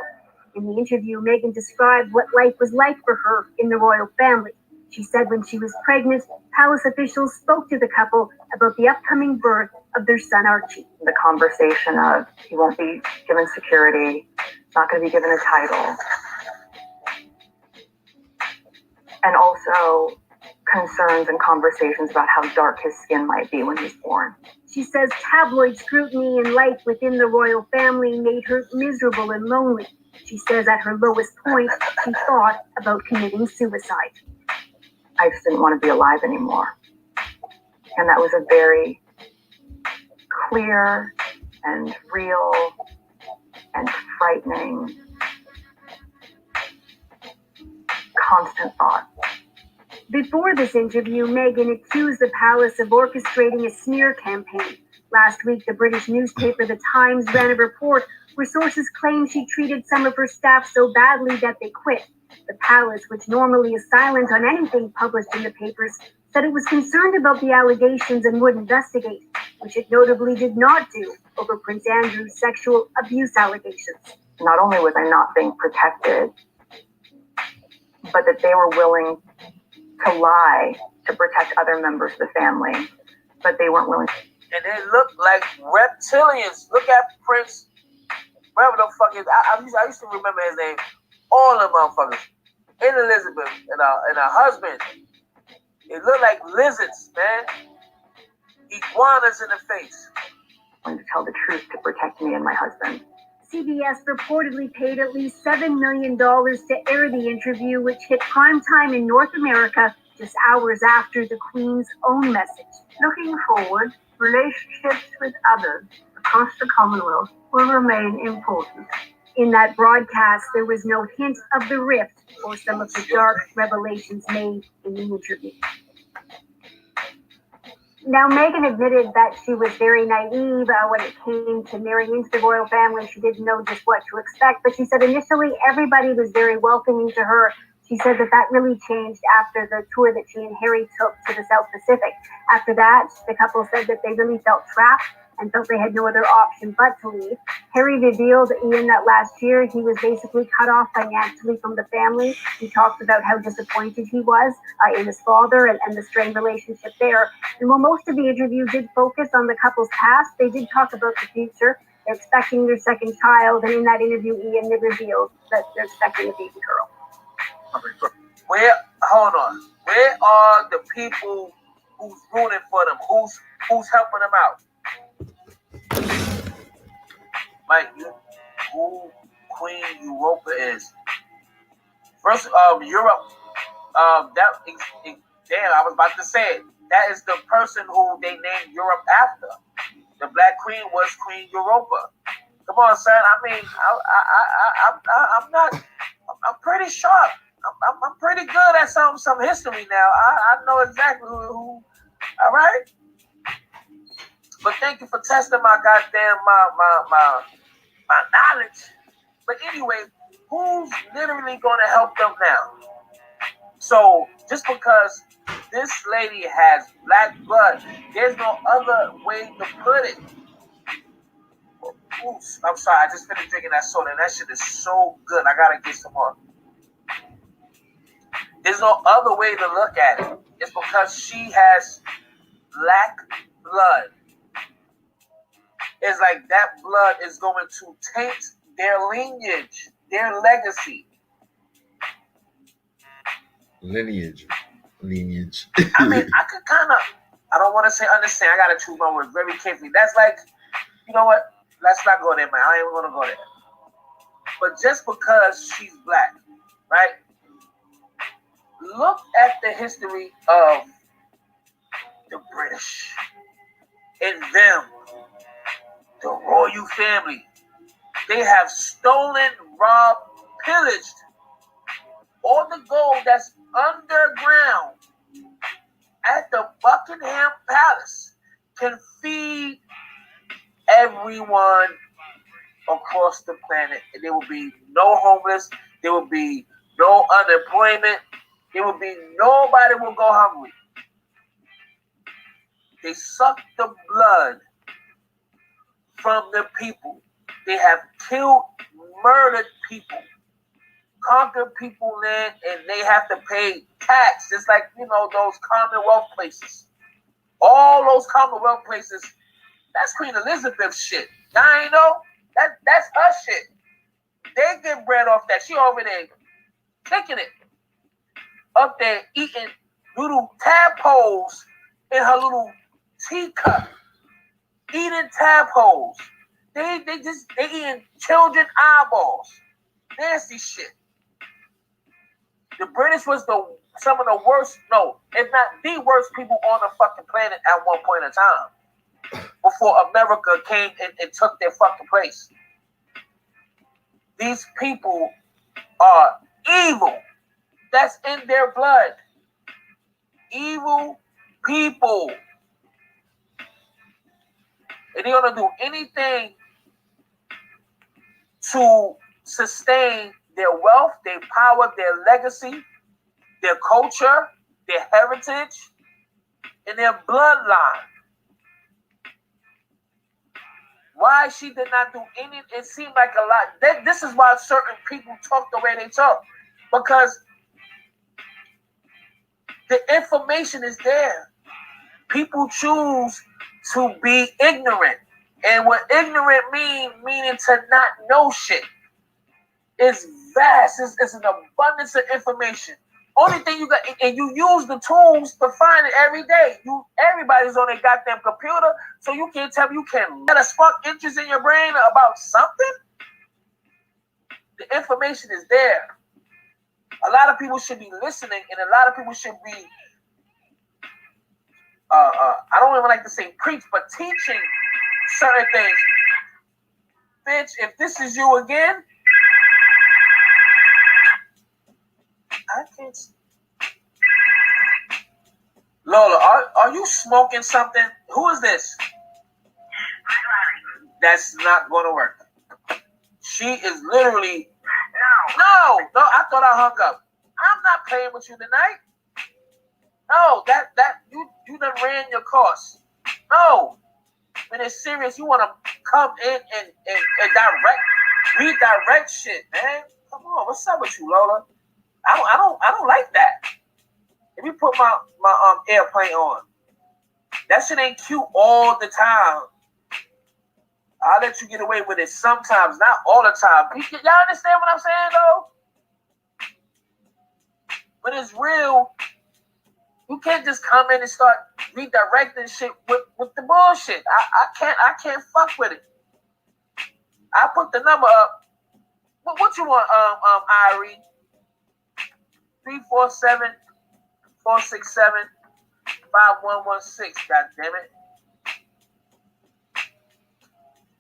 In the interview, Meghan described what life was like for her in the royal family. She said when she was pregnant, palace officials spoke to the couple about the upcoming birth of their son Archie. The conversation of he won't be given security, not going to be given a title, and also concerns and conversations about how dark his skin might be when he's born. She says tabloid scrutiny and life within the royal family made her miserable and lonely. She says at her lowest point, she thought about committing suicide. I just didn't want to be alive anymore. And that was a very clear and real and frightening, constant thought. Before this interview, Meghan accused the palace of orchestrating a smear campaign. Last week, the British newspaper The Times ran a report where sources claim she treated some of her staff so badly that they quit. The palace, which normally is silent on anything published in the papers, said it was concerned about the allegations and would investigate, which it notably did not do over Prince Andrew's sexual abuse allegations. Not only was I not being protected, but that they were willing to lie to protect other members of the family, but they weren't willing. And they look like reptilians. Look at Prince, whatever the fuck is. I used to remember his name. All the motherfuckers. And Elizabeth and her husband. They look like lizards, man. Iguanas in the face. To tell the truth to protect me and my husband. CBS reportedly paid at least $7 million to air the interview, which hit prime time in North America just hours after the Queen's own message. Looking forward, relationships with others across the Commonwealth will remain important. In that broadcast, there was no hint of the rift or some of the dark revelations made in the interview. Now, Meghan admitted that she was very naive when it came to marrying into the royal family. She didn't know just what to expect, but she said initially everybody was very welcoming to her. She said that really changed after the tour that she and Harry took to the South Pacific. After that, the couple said that they really felt trapped and felt they had no other option but to leave. Harry revealed, Ian, that last year he was basically cut off financially from the family. He talked about how disappointed he was in his father and the strained relationship there. And while most of the interview did focus on the couple's past, they did talk about the future. They're expecting their second child, and in that interview, Ian, they revealed that they're expecting a baby girl. Hold on. Where are the people who's rooting for them? Who's helping them out? Mike, who Queen Europa is? First, Europe. Damn, I was about to say it. That is the person who they named Europe after. The Black Queen was Queen Europa. Come on, son. I mean, I'm pretty sharp. I'm pretty good at some history now. I know exactly who. All right. But thank you for testing my goddamn my knowledge. But anyway, who's literally going to help them now? So just because this lady has black blood, there's no other way to put it. Oops, I'm sorry. I just finished drinking that soda, and that shit is so good. I gotta get some more. There's no other way to look at it. It's because she has black blood. It's like that blood is going to taint their lineage, their legacy. Lineage. I mean, I could kind of, I don't want to say understand. I got to choose my words very carefully. That's like, you know what? Let's not go there, man. I ain't even going to go there. But just because she's black, right? Look at the history of the British and them, the royal family. They have stolen, robbed, pillaged all the gold that's underground at the Buckingham Palace can feed everyone across the planet. And there will be no homeless. There will be no unemployment. There will be nobody will go hungry. They suck the blood from the people. They have killed, murdered people. conquered people land and they have to pay tax, just like, you know, those Commonwealth places. All those Commonwealth places, that's Queen Elizabeth shit. Y'all ain't know? That's her shit. They get bread off that. She over there kicking it. Up there eating little tadpoles in her little teacup. Eating tadpoles. They eating children eyeballs. Nasty shit. The British was some of the worst, no, if not the worst people on the fucking planet at one point in time. Before America came and took their fucking place. These people are evil. That's in their blood. Evil people. And they're gonna do anything to sustain their wealth, their power, their legacy, their culture, their heritage, and their bloodline. Why she did not do any, it seemed like a lot. This is why certain people talk the way they talk. Because the information is there. People choose to be ignorant. And what ignorant meaning to not know shit. It's vast. It's an abundance of information. Only thing you got, and you use the tools to find it every day. Everybody's on their goddamn computer, so you can't tell me you can let a spark interest in your brain about something. The information is there. A lot of people should be listening, and a lot of people should be, I don't even like to say preach, but teaching certain things. Bitch, if this is you again, I can't. Lola, are you smoking something? Who is this? That's not going to work. She is literally. No, I thought I hung up. I'm not playing with you tonight. No, that you done ran your course. No, when it's serious, you want to come in and redirect shit, man. Come on, what's up with you, Lola? I don't like that. Let me put my airplane on. That shit ain't cute all the time. I'll let you get away with it sometimes, not all the time. Y'all understand what I'm saying, though? When it's real, you can't just come in and start redirecting shit with the bullshit. I can't fuck with it. I put the number up. What you want, Irie? 347-467-5116. God damn it.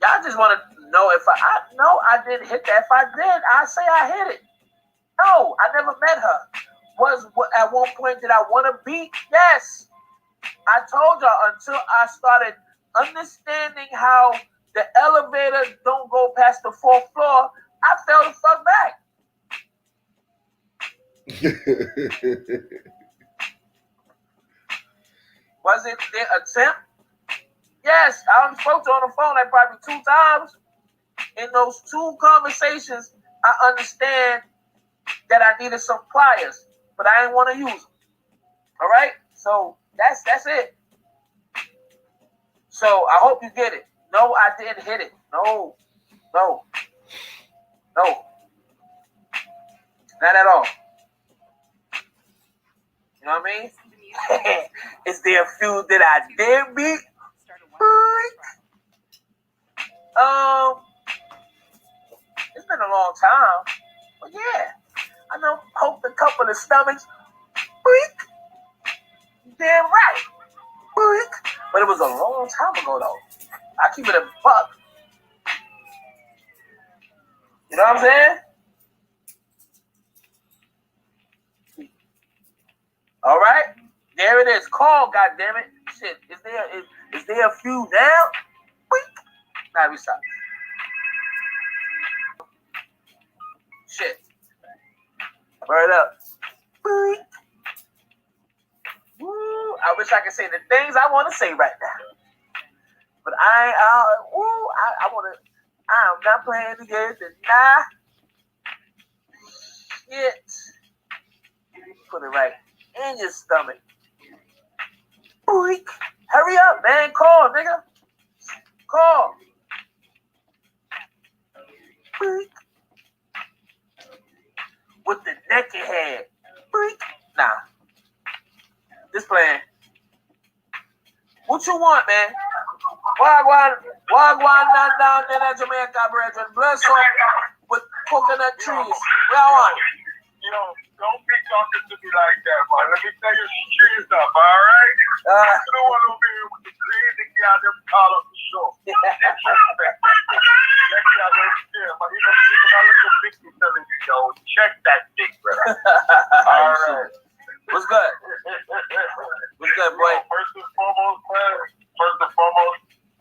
Y'all just want to know if I didn't hit that. If I did, I say I hit it. No, I never met her. At one point did I want to be? Yes. I told y'all until I started understanding how the elevator don't go past the 4th floor, I fell the fuck back. Was it their attempt? Yes, I only spoke to her on the phone like probably 2 times. In those 2 conversations, I understand that I needed some pliers, but I didn't want to use them. All right? So that's it. So I hope you get it. No, I didn't hit it. No. Not at all. You know what I mean? Is there a few that I did beat? It's been a long time. But yeah, I know poked a couple of stomachs. Damn right. But it was a long time ago though. I keep it a buck. You know what I'm saying? All right, there it is. Call, goddammit. Shit, is there a few now? Nah, we stop. Shit. Word up. Woo, I wish I could say the things I want to say right now. But I am not playing the game. Nah. shit. Put it right in your stomach. Boink. Hurry up, man. Call, nigga. Call. Boink. With the naked head. Boink. Nah. This playing. What you want, man? Wagwan down there in Jamaica, brethren. Bless up with coconut trees. What I want? Yo, don't be talking to me like that, man. Let me tell you straight up, all right? You don't want to be with the crazy guy that call up the show. Disrespect. That guy don't care, but even I look at Vicky telling you, yo, check that dick, brother. All right. What's good? What's good, boy? First and foremost,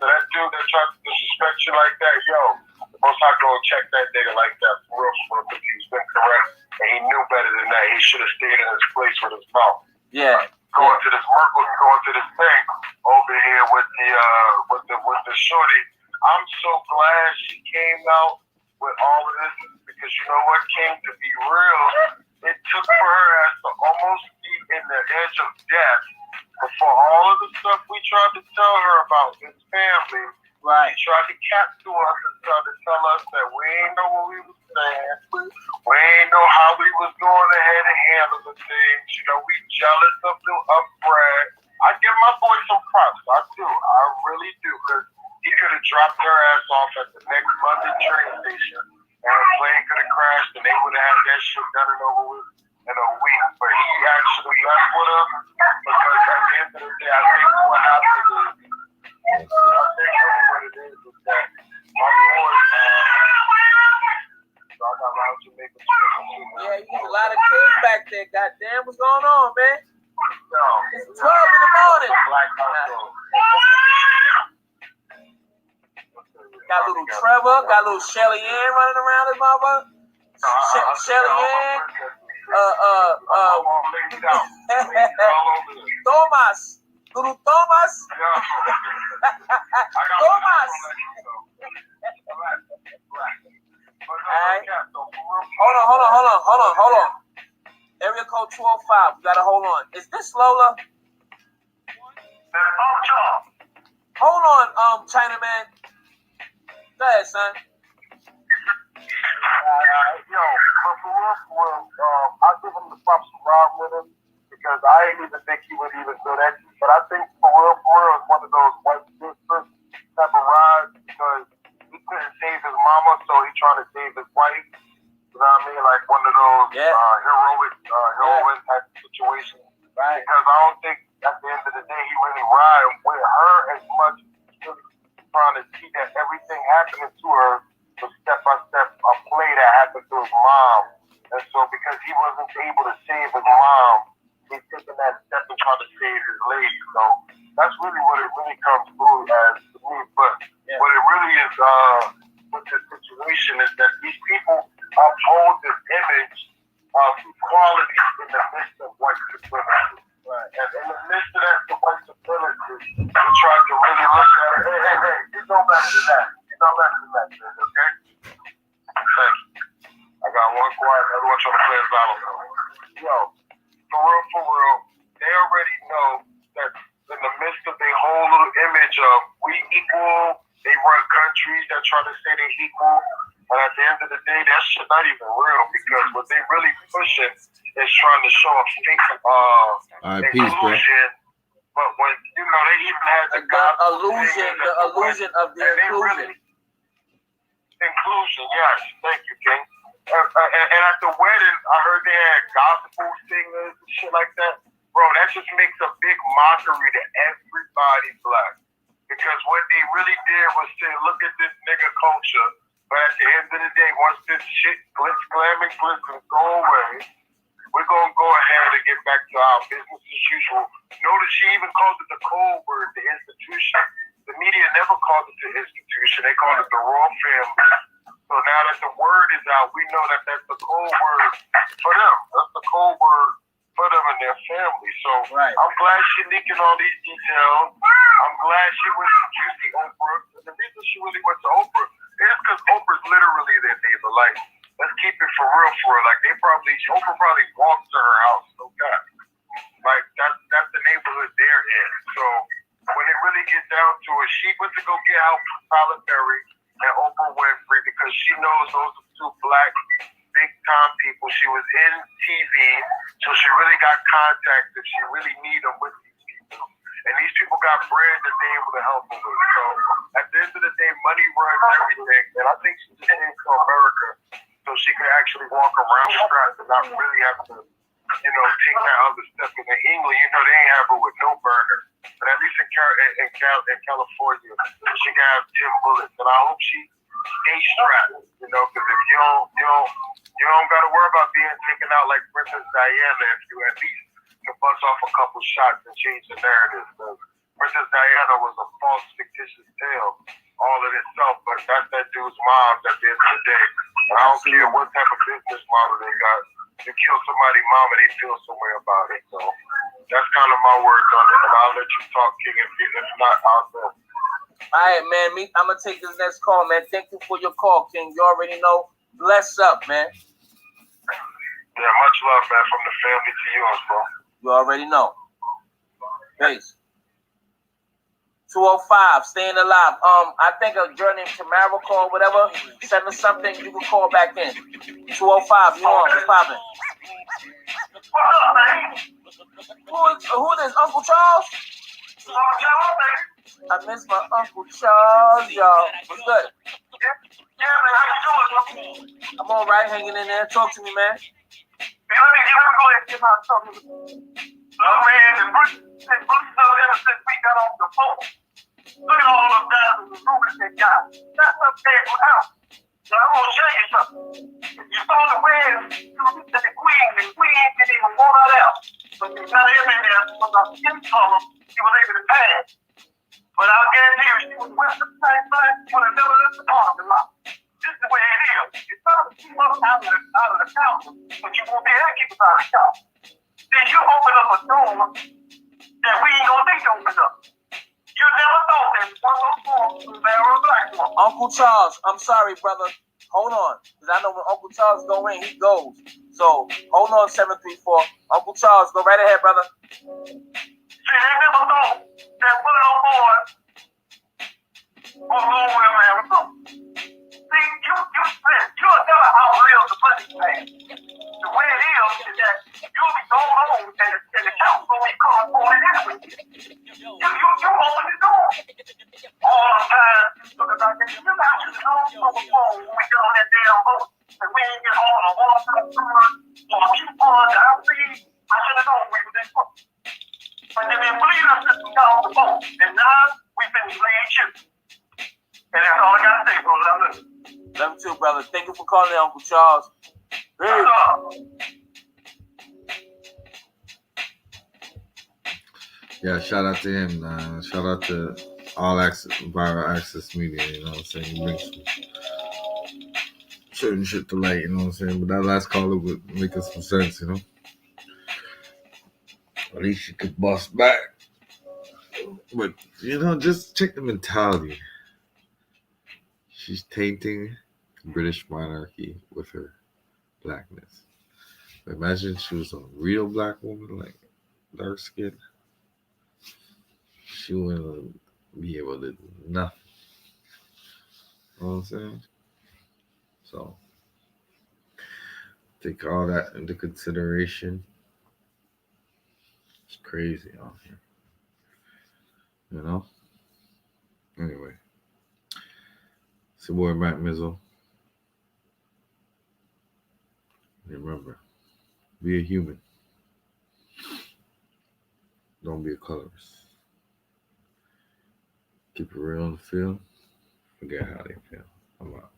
to that dude that tried to disrespect you like that, yo, the most I go check that nigga like that for real, because he's been correct and he knew better than that. He should have stayed in his place with his mouth. Yeah. Going to this thing over here with the shorty. I'm so glad she came out with all of this because you know what came to be real. It took for her ass to almost be in the edge of death. But for all of the stuff we tried to tell her about his family, right? He tried to cap to us and tried to tell us that we ain't know what we was saying. We ain't know how we was going ahead and handle the things. You know, we jealous of the Brad. I give my boy some props. I do. I really do. Because he could have dropped her ass off at the next London train station and the plane could have crashed and they would have had that shit done and over with in a week. But he actually left with her because at the end of the day, I think what happened is, I think really what it is that my boy, so I got around to make a choice. Yeah, you a lot of kids back there. Goddamn, what's going on, man? No, it's 12 in the morning. Black household. Got little Trevor, got little Shelly Ann running around this motherfucker. Shelly Ann, Thomas, little Thomas. Thomas. Alright. Hold on. Area code 205. We gotta hold on. Is this Lola? Hold on, Chinaman. Go ahead, son. Yo, but for real, I give him the props to ride with him because I didn't even think he would even do that. But I think for real, it's one of those white sisters type of rides because he couldn't save his mama, so he trying to save his wife. You know what I mean? Like one of those heroic type of situations. Right. Because I don't think at the end of the day he really ride with her as much as trying to see that everything happening to her was step by step a play that happened to his mom. And so because he wasn't able to save his mom, he's taking that step and trying to save his lady. So that's really what it really comes through as to me. But what it really is with this situation is that these people uphold this image of equality in the midst of white supremacy. Right. And in the midst of that, the white supremacy, they tried to really look at it. Hey, you know better than that. You know better than that, okay? Thanks. I got one quiet, the other one trying to play his battle. Yo, for real, they already know that in the midst of their whole little image of we equal, they run countries that try to say they equal. And at the end of the day, that shit not even real because what they really pushing is trying to show a fake inclusion. But when you know they even had the illusion of the inclusion. Inclusion, yes, thank you, King. And at the wedding, I heard they had gospel singers and shit like that. Bro, that just makes a big mockery to everybody black. Because what they really did was say, look at this nigga culture. But at the end of the day, once this shit glitz, glam, and glisten go away, we're going to go ahead and get back to our business as usual. Notice she even called it the code word, the institution. The media never called it the institution. They called it the royal family. So now that the word is out, we know that that's the code word for them. That's the code word for them and their family. So I'm glad she's leaking all these details. I'm glad she went to Juicy Oprah. And the reason she really went to Oprah is because Oprah's literally their neighbor. Like, let's keep it for real. Like Oprah probably walked to her house, no cap. Like that's the neighborhood they're in. So when it really gets down to it, she went to go get help from Tyler Perry and Oprah Winfrey because she knows those are two black big time people. She was in TV, so she really got contacts if she really need them with these people. And these people got bread that they're able to help them with. So at the end of the day, money runs everything. And I think she just came to America so she could actually walk around strapped and not really have to, take that other step. In England, they ain't have it with no burner. But at least in California, she can have 10 bullets. And I hope she stays strapped, because if you don't got to worry about being taken out like Princess Diana if you at least can bust off a couple shots and change the narrative. Princess Diana was a false, fictitious tale all in itself, but that's that dude's mom at the end of the day. And I don't care what type of business model they got. You kill somebody's mom and they feel some way about it. So that's kind of my words on it, and I'll let you talk, King, if not out there. All right, man. I'm going to take this next call, man. Thank you for your call, King. You already know. Bless up, man. Yeah, much love, man, from the family to yours, bro. You already know. Peace. 205, staying alive. I think a girl named Tamara called, whatever. Send us something, you can call back in. 205, you on, what's poppin'? Who this, Uncle Charles? I miss my Uncle Charles, y'all. What's good? Yeah, man, how you doing? I'm all right, hanging in there. Talk to me, man. Hey, let me go ahead and get my talking. Look, man, and Bruce ever since we got off the phone. Look at all those guys in the room that got. That's up there in the house. So I'm going to show you something. You saw the wind, the queen didn't even want her out. But you got him in there with a skin color, she was able to pass. But I'll guarantee you, she was with the same thing, she would have never left the parking lot. This is the way it is. You're trying to keep us out of the council, but you won't be able to keep us out of the council. Then you open up a door that we ain't gonna think open up. You never thought that one of those doors was there a black one. Uncle Charles, I'm sorry, brother. Hold on. Because I know when Uncle Charles go in, he goes. So, hold on, 734. Uncle Charles, go right ahead, brother. See, they never thought that one of those boys was over in America. See, you'll never outlive the money man. The way it is that you'll be going on and the council will be coming for it anyway. You open the door. All the time, because I think you got to know on the phone when we get on that damn boat and we ain't get on a water or a coupon that I see. I should have known we were this boat. But then they bleed us since we got on the boat. And now we've been bleeding chips. And that's all I got to say, bro. Love you too, brother. Thank you for calling in, Uncle Charles. Hey. Yeah, shout out to him. Shout out to All Access, Viral Access Media. You know what I'm saying? He brings some certain shit to light. You know what I'm saying? But that last caller would make us some sense. You know. At least she could bust back. But just check the mentality. She's tainting the British monarchy with her blackness. But imagine she was a real black woman, like dark skin. She wouldn't be able to do nothing. You know what I'm saying? So, take all that into consideration. It's crazy out here. You know? Anyway. It's your boy Matt Mizzle. Remember, be a human. Don't be a colorist. Keep it real in the field. Forget how they feel. I'm out.